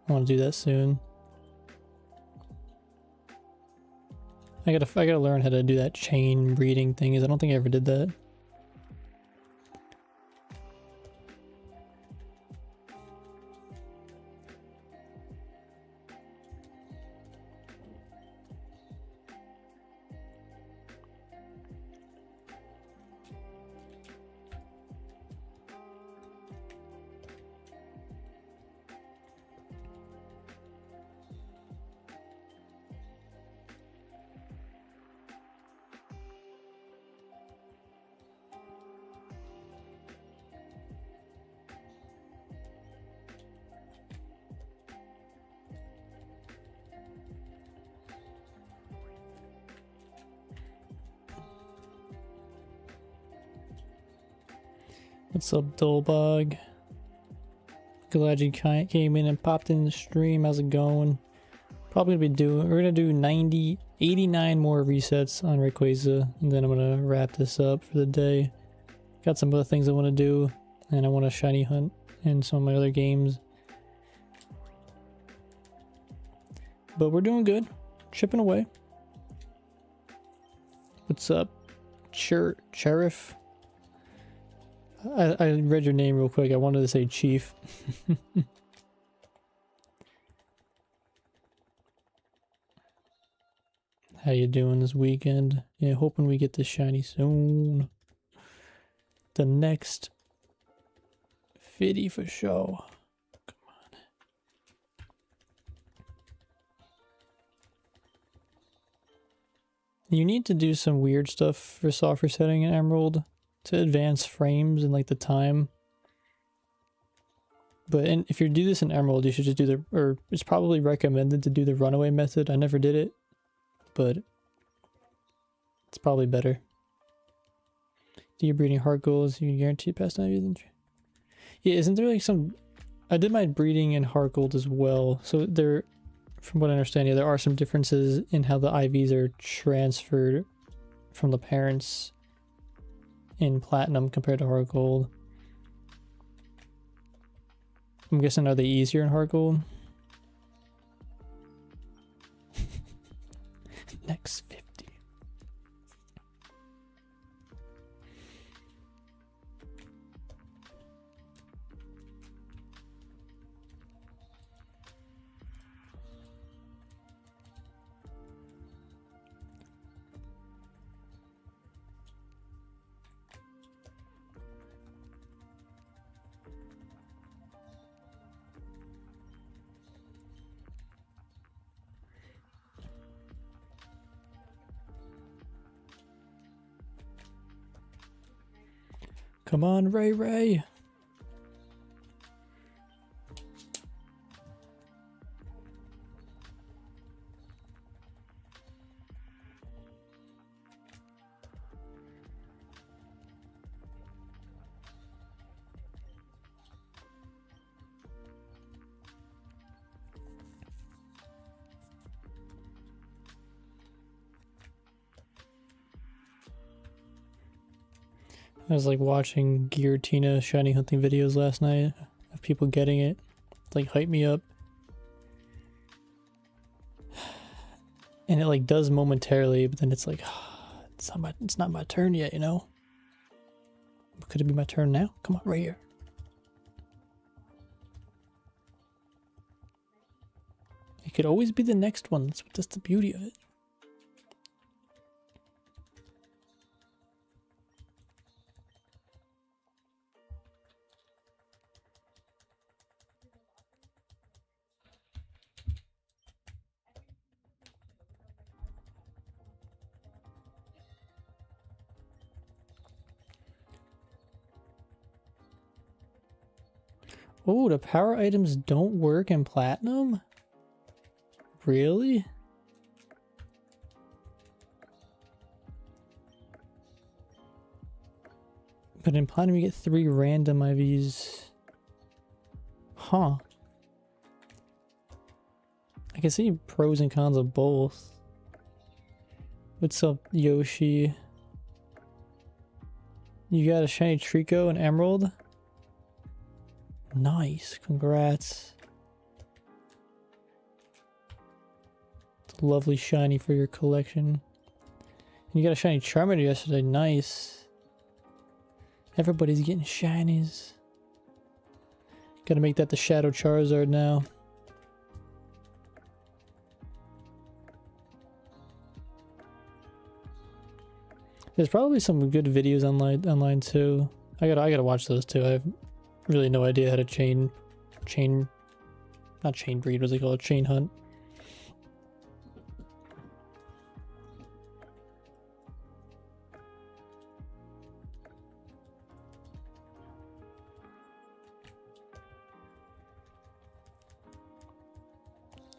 I want to do that soon. I gotta learn how to do that chain breeding thing, because I don't think I ever did that. What's up, Dolbog? Glad you came in and popped in the stream. How's it going? Probably we're gonna do 89 more resets on Rayquaza, and then I'm gonna wrap this up for the day. Got some other things I want to do, and I want to shiny hunt in some of my other games. But we're doing good, chipping away. What's up, Sheriff? I read your name real quick. I wanted to say Chief. How you doing this weekend? Yeah, hoping we get this shiny soon. The next fitty for show. Come on. You need to do some weird stuff for soft resetting in Emerald to advance frames and like the time. But if you do this in Emerald, you should just do or it's probably recommended to do the runaway method. I never did it, but it's probably better. Do your breeding heart goals, you can guarantee past 9 Yeah, isn't there like some... I did my breeding in heart gold as well. So there, from what I understand, yeah, there are some differences in how the IVs are transferred from the parents in platinum compared to hard gold. I'm guessing, are they easier in hard gold? Next 50. Come on, Ray. I was like watching Giratina shiny hunting videos last night of people getting it. Like, hype me up. And it like does momentarily, but then it's like, it's not my turn yet, you know? Could it be my turn now? Come on, right here. It could always be the next one. That's the beauty of it. Oh, the power items don't work in platinum? Really? But in platinum you get 3 random IVs. Huh. I can see pros and cons of both. What's up, Yoshi? You got a shiny Trico and Emerald? Nice, congrats. It's a lovely shiny for your collection. And you got a shiny Charmander yesterday, nice. Everybody's getting shinies. Gotta make that the Shadow Charizard now. There's probably some good videos online too. I gotta watch those too. I have really no idea how to not chain breed, what's it called? Chain hunt.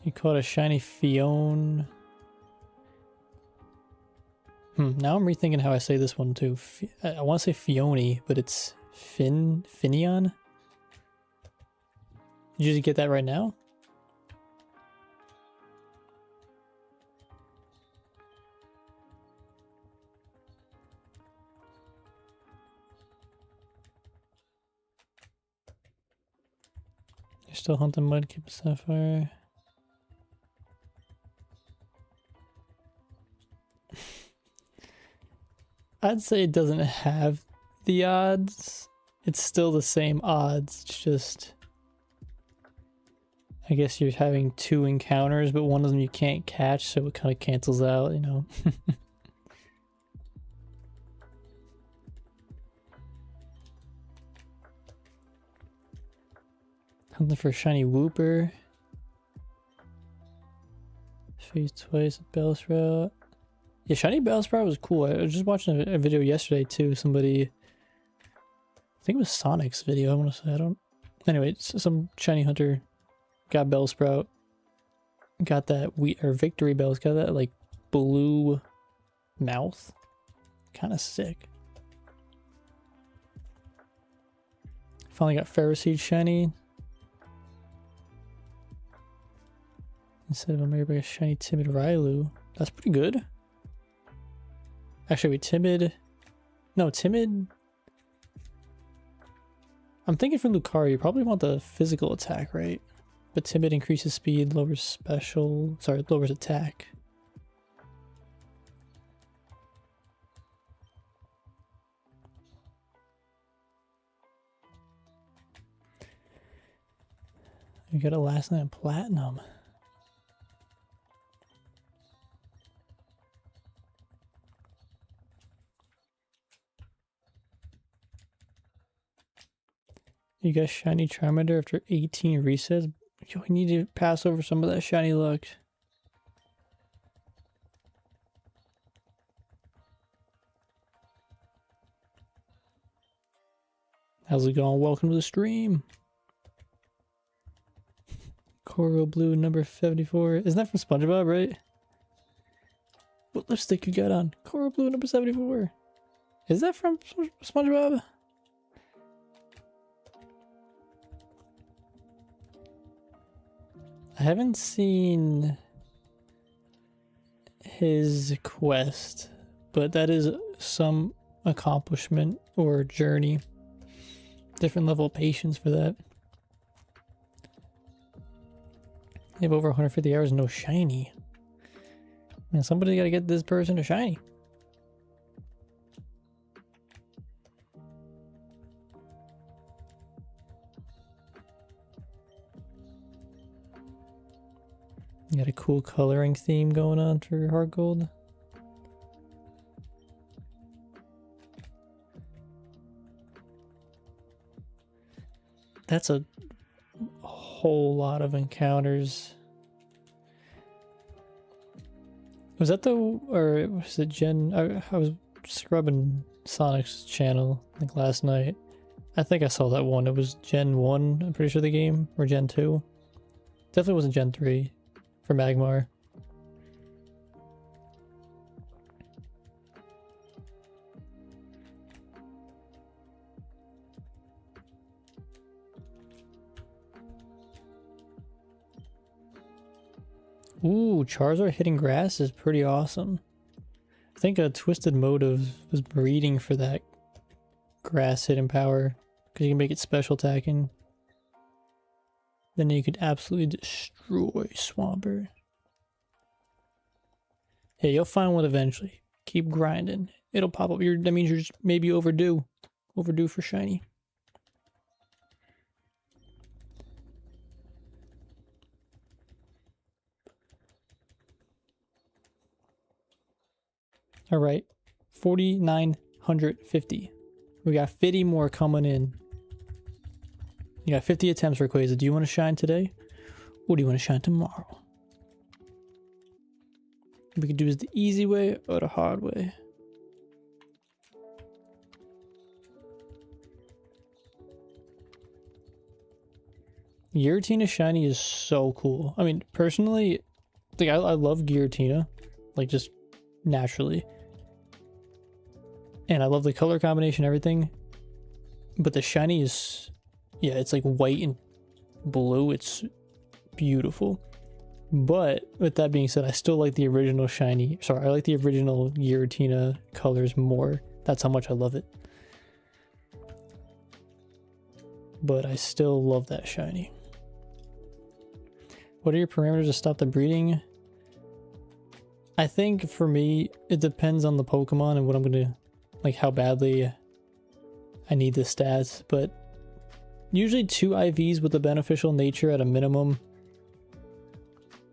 You caught a shiny Fione. Now I'm rethinking how I say this one too. I want to say Fione, but it's Finion. Did you just get that right now? You're still hunting Mudkip Sapphire. I'd say it doesn't have the odds. It's still the same odds. It's just, I guess you're having 2 encounters, but one of them you can't catch, so it kind of cancels out, you know. Hunting for a shiny Wooper. Phase twice at Bellsprout. Yeah, shiny Bellsprout was cool. I was just watching a video yesterday too. Somebody, I think it was Sonic's video, I want to say. I don't. Anyway, some shiny hunter got Bellsprout. Got that Victory Bells. Got that like blue mouth. Kind of sick. Finally got Ferroseed shiny. Instead of a shiny Timid Railu. That's pretty good. Actually, wait, timid. No, timid. I'm thinking for Lucario, you probably want the physical attack, right? But timid increases speed, lowers special. Sorry, lowers attack. You got a last night platinum. You got shiny Charmander after 18 resets. You need to pass over some of that shiny luck. How's it going? Welcome to the stream. Coral Blue number 74. Isn't that from SpongeBob, right? What lipstick you got on? Coral Blue number 74. Is that from SpongeBob? I haven't seen his quest, but that is some accomplishment or journey. Different level of patience for that. You have over 150 hours, no shiny. Man, somebody gotta get this person a shiny. You got a cool coloring theme going on for your heart gold. That's a whole lot of encounters. Was that the, or was it Gen? I was scrubbing Sonic's channel like last night. I think I saw that one. It was Gen 1, I'm pretty sure the game, or Gen 2. Definitely wasn't Gen 3 for Magmar. Ooh, Charizard hitting grass is pretty awesome. I think a Twisted Motive was breeding for that grass hitting power, because you can make it special attacking. Then you could absolutely destroy Swampert. Hey, you'll find one eventually. Keep grinding. It'll pop up. That means you're just maybe overdue. Overdue for shiny. All right, 4,950. We got 50 more coming in. You got 50 attempts, Rayquaza. Do you want to shine today? Or do you want to shine tomorrow? We could do this the easy way or the hard way. Giratina shiny is so cool. I mean, personally, like I love Giratina, like just naturally. And I love the color combination, everything. But the shiny is, yeah, it's like white and blue. It's beautiful. But with that being said, I still like the original shiny. Sorry, I like the original Giratina colors more. That's how much I love it. But I still love that shiny. What are your parameters to stop the breeding? I think for me, it depends on the Pokemon and what I'm gonna, like how badly I need the stats. But usually 2 IVs with a beneficial nature at a minimum.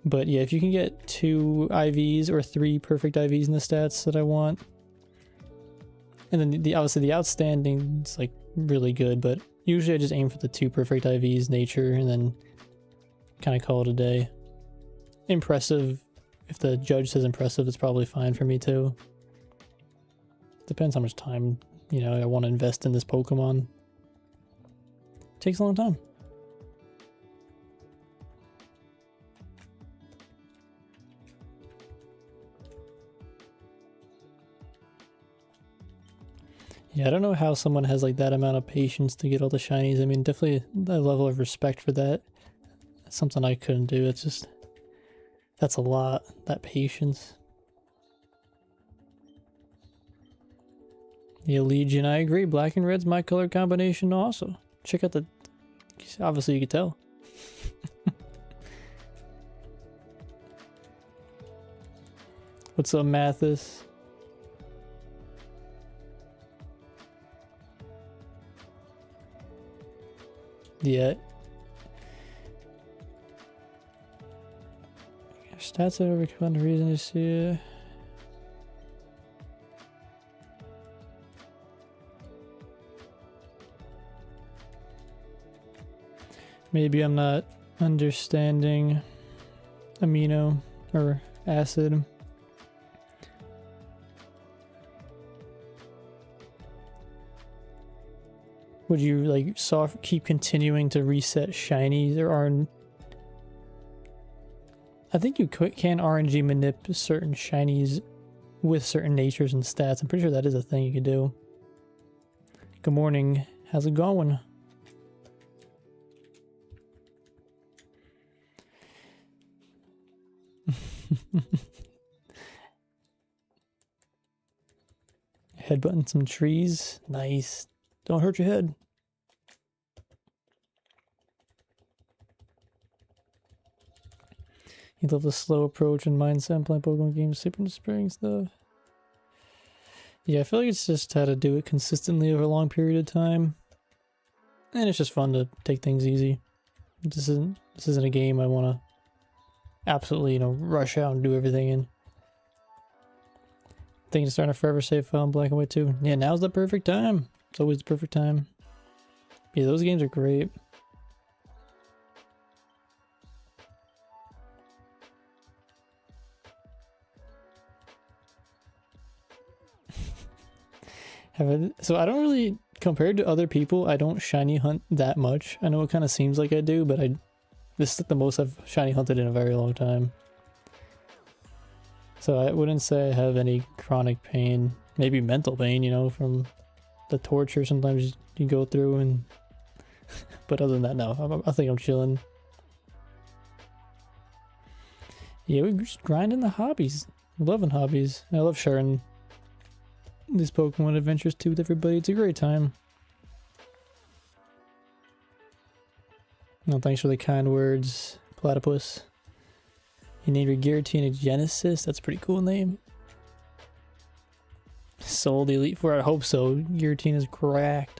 But yeah, if you can get 2 IVs or 3 perfect IVs in the stats that I want. And then obviously the outstanding is like really good, but usually I just aim for the 2 perfect IVs nature and then kind of call it a day. Impressive. If the judge says impressive, it's probably fine for me too. Depends how much time, you know, I want to invest in this Pokemon. Takes a long time. Yeah, I don't know how someone has like that amount of patience to get all the shinies. I mean, definitely a level of respect for that. That's something I couldn't do. It's just, that's a lot, that patience. Yeah, Legion, I agree. Black and red's my color combination also. Check out the... Obviously you can tell. What's up, Mathis? Yeah. Stats that overcome the reason to see it. Maybe I'm not understanding amino or acid. Would you like keep continuing to reset shinies? There are... I think you can RNG manip certain shinies with certain natures and stats. I'm pretty sure that is a thing you can do. Good morning. How's it going? Headbutting some trees. Nice. Don't hurt your head. You love the slow approach and mindset playing Pokemon games, super inspiring stuff. Yeah, I feel like it's just how to do it consistently over a long period of time. And it's just fun to take things easy. This isn't a game I want to absolutely, rush out and do everything in. Thinking of starting a forever save file in black and white too. Yeah, now's the perfect time. It's always the perfect time. Yeah, those games are great. So I don't really, compared to other people, I don't shiny hunt that much. I know it kind of seems like I do, but this is the most I've shiny hunted in a very long time. So I wouldn't say I have any chronic pain. Maybe mental pain, from the torture sometimes you go through, and but other than that, no. I think I'm chilling. Yeah, we're just grinding the hobbies. Loving hobbies. I love sharing these Pokemon adventures too with everybody. It's a great time. No, thanks for the kind words, Platypus. You named your Giratina Genesis. That's a pretty cool name. Sold the Elite Four. I hope so. Giratina's cracked.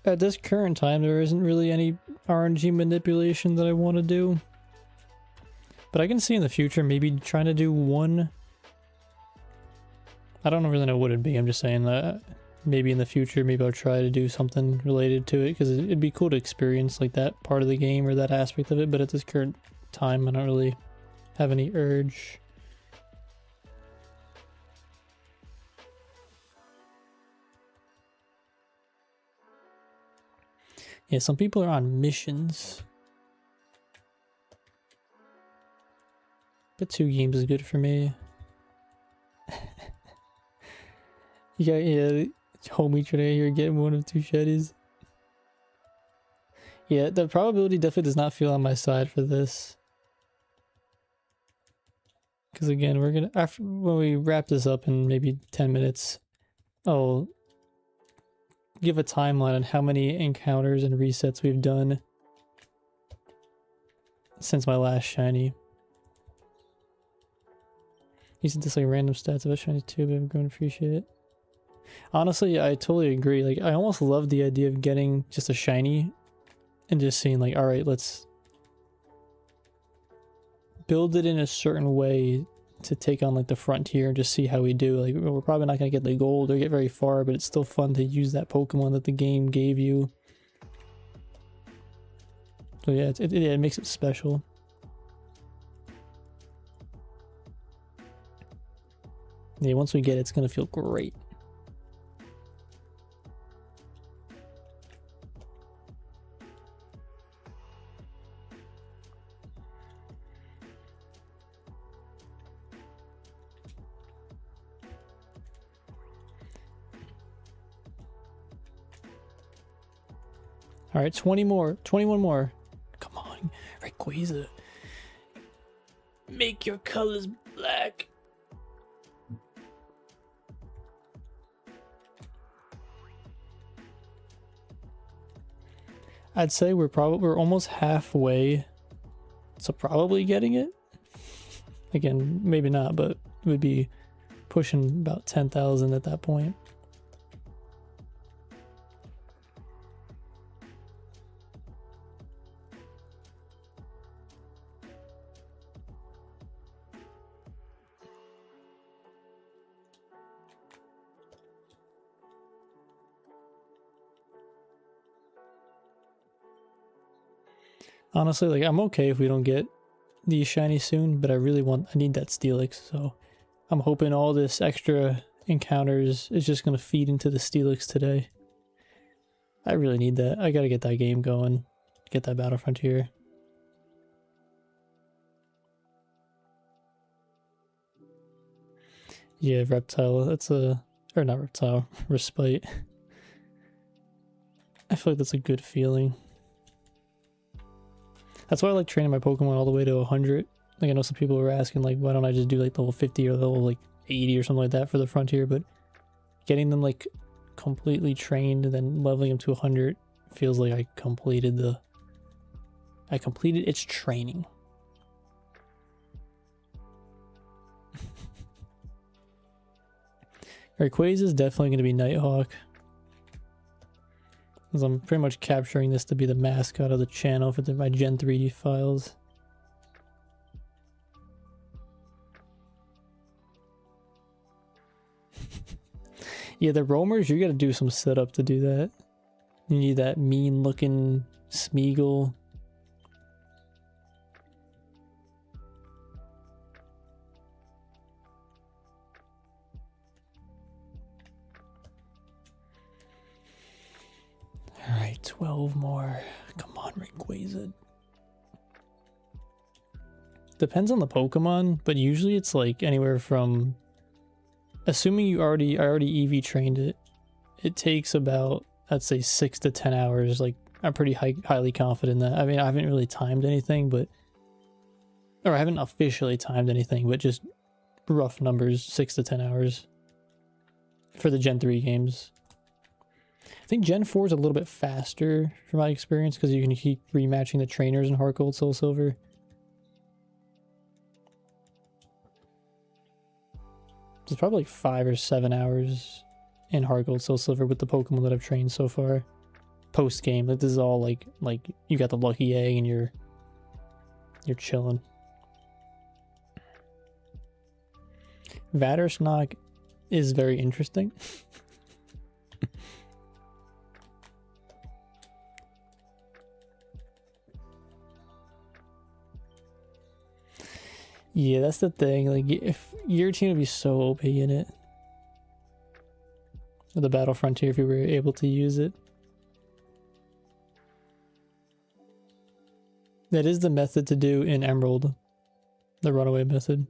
At this current time, there isn't really any RNG manipulation that I want to do. But I can see in the future maybe trying to do one. I don't really know what it'd be. I'm just saying that maybe in the future, maybe I'll try to do something related to it, because it'd be cool to experience like that part of the game or that aspect of it. But at this current time, I don't really have any urge. Yeah, some people are on missions. But 2 games is good for me. Yeah, homie today here getting 1 of 2 sheddies. Yeah, the probability definitely does not feel on my side for this. Because again, we're gonna, after when we wrap this up in maybe 10 minutes, I'll give a timeline on how many encounters and resets we've done since my last shiny. You said this like random stats about shiny too, but I'm going to appreciate it. Honestly, I totally agree. Like, I almost love the idea of getting just a shiny and just seeing like, all right, let's build it in a certain way to take on like the frontier and just see how we do. Like, we're probably not going to get the gold or get very far, but it's still fun to use that Pokemon that the game gave you. So yeah, it makes it special. Yeah, once we get it, it's going to feel great. All right, 20 more, 21 more. Come on, Rayquaza. Make your colors black. I'd say we're almost halfway to probably getting it. Again, maybe not, but we'd be pushing about 10,000 at that point. Honestly, like, I'm okay if we don't get these shiny soon, but I need that Steelix, so I'm hoping all this extra encounters is just gonna feed into the Steelix today. I really need that. I gotta get that game going. Get that Battle Frontier. Yeah, Reptile, or not Reptile, Respite. I feel like that's a good feeling. That's why I like training my Pokemon all the way to 100. Like, I know some people were asking, like, why don't I just do, like, level 50 or level, like, 80 or something like that for the Frontier, but getting them, like, completely trained and then leveling them to 100 feels like I completed its training. Rayquaza is definitely going to be Nighthawk, because I'm pretty much capturing this to be the mascot of the channel for my Gen 3 files. Yeah, the roamers, you gotta do some setup to do that. You need that mean looking Smeagol. Alright, 12 more. Come on, Rayquaza. Depends on the Pokemon, but usually it's like anywhere from, assuming I already EV trained it, it takes about, I'd say 6 to 10 hours. Like, I'm pretty highly confident in that. I mean, I haven't really timed anything, but, or I haven't officially timed anything, but just rough numbers, 6 to 10 hours for the Gen 3 games. I think Gen 4 is a little bit faster from my experience, because you can keep rematching the trainers in Heart Gold, Soul Silver. It's probably like 5 or 7 hours in Heart Gold, Soul Silver with the Pokemon that I've trained so far. Post game, like, this is all like you got the lucky egg and you're chilling. Vattersnock is very interesting. Yeah, that's the thing. Like, if your team would be so OP in it, the Battle Frontier, if you were able to use it. That is the method to do in Emerald, the runaway method.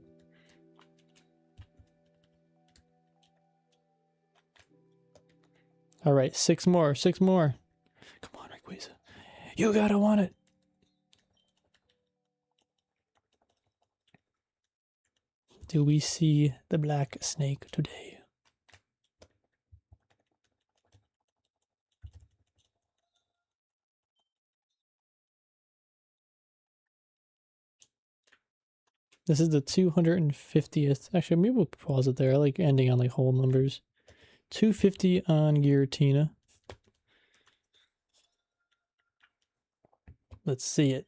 All right, 6 more, 6 more. Come on, Rayquaza. You gotta want it. Do we see the black snake today? This is the 250th. Actually, maybe we'll pause it there. I like ending on like whole numbers. 250 on Giratina. Let's see it.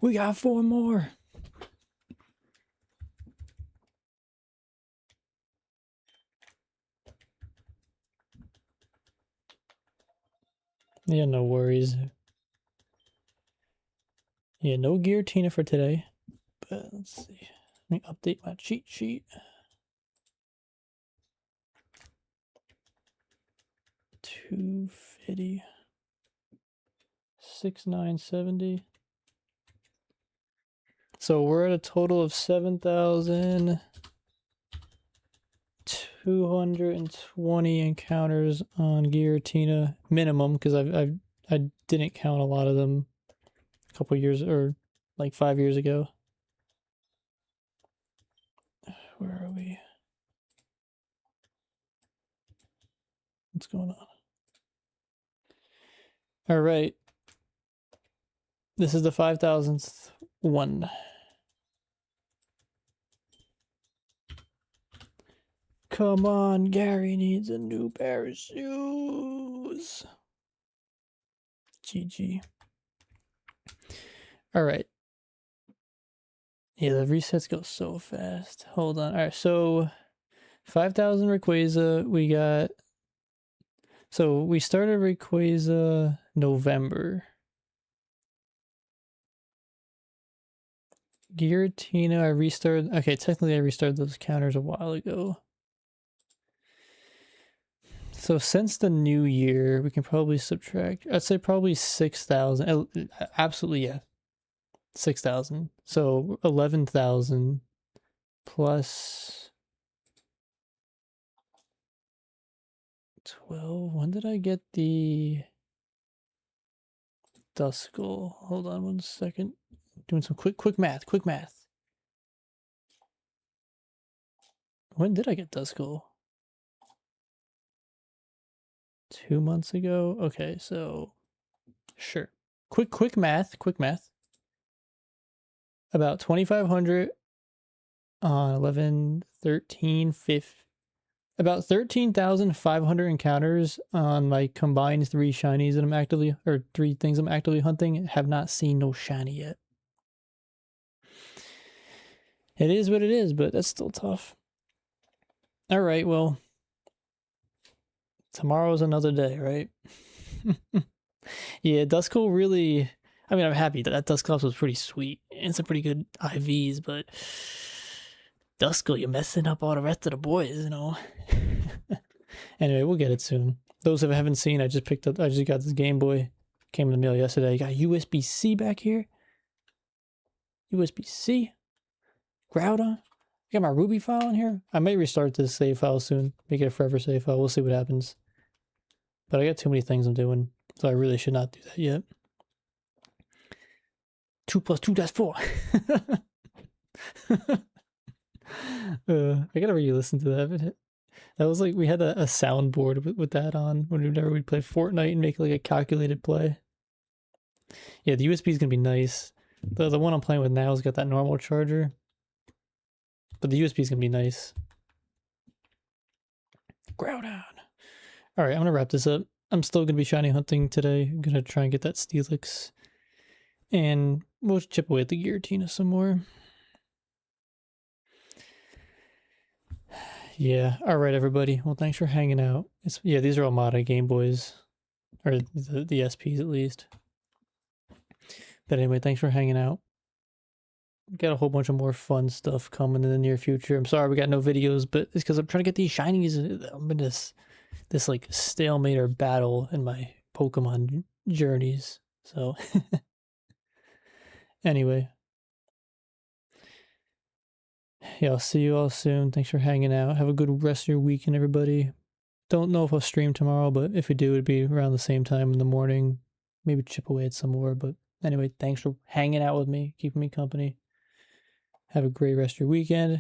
We got 4 more. Yeah, no worries. Yeah, no Giratina for today. But let's see. Let me update my cheat sheet. 250. 6970. So we're at a total of 7,220 encounters on Giratina minimum, because I didn't count a lot of them a couple years, or like 5 years ago. Where are we? What's going on? All right. This is the 5,000th one. Come on, Gary needs a new pair of shoes. GG. All right. Yeah, the resets go so fast. Hold on. All right, so 5,000 Rayquaza. We got. So we started Rayquaza November. Giratina, I restarted. Okay, technically I restarted those counters a while ago. So since the new year, we can probably subtract. I'd say probably 6,000. Absolutely, yeah. 6,000. So 11,000 plus 12. When did I get the Duskull? Hold on 1 second. Doing some quick math. When did I get Duskull? 2 months ago. Okay, so sure. Quick math. About 2,500 on 11, 13, 15. About 13,500 encounters on my combined 3 shinies that I'm actively, or 3 things I'm actively hunting. Have not seen no shiny yet. It is what it is, but that's still tough. All right, well, tomorrow's another day, right? Yeah, Duskull really. I mean, I'm happy that Duskull was pretty sweet and some pretty good IVs, but Duskull, you're messing up all the rest of the boys, you know. Anyway, we'll get it soon. Those who haven't seen, I just got this Game Boy. Came in the mail yesterday. You got USB-C back here. USB-C. Groudon. I got my Ruby file in here. I may restart this save file soon. Make it a forever save file. We'll see what happens. But I got too many things I'm doing, so I really should not do that yet. 2 + 2 = 4. I gotta re-listen to that. That was like, we had a soundboard with that on whenever we'd play Fortnite and make like a calculated play. Yeah, the USB is gonna be nice. The one I'm playing with now has got that normal charger, but the USB is gonna be nice. Groudon. All right, I'm gonna wrap this up. I'm still gonna be shiny hunting today. I'm gonna try and get that Steelix, and we'll chip away at the Giratina some more. Yeah. All right, everybody. Well, thanks for hanging out. Yeah, these are all modded Game Boys, or the SPs at least. But anyway, thanks for hanging out. Got a whole bunch of more fun stuff coming in the near future. I'm sorry we got no videos, but it's because I'm trying to get these shinies. I'm in this like stalemate or battle in my Pokemon journeys. So anyway. Yeah, I'll see you all soon. Thanks for hanging out. Have a good rest of your weekend, everybody. Don't know if I'll stream tomorrow, but if we do, it'd be around the same time in the morning. Maybe chip away at some more. But anyway, thanks for hanging out with me, keeping me company. Have a great rest of your weekend.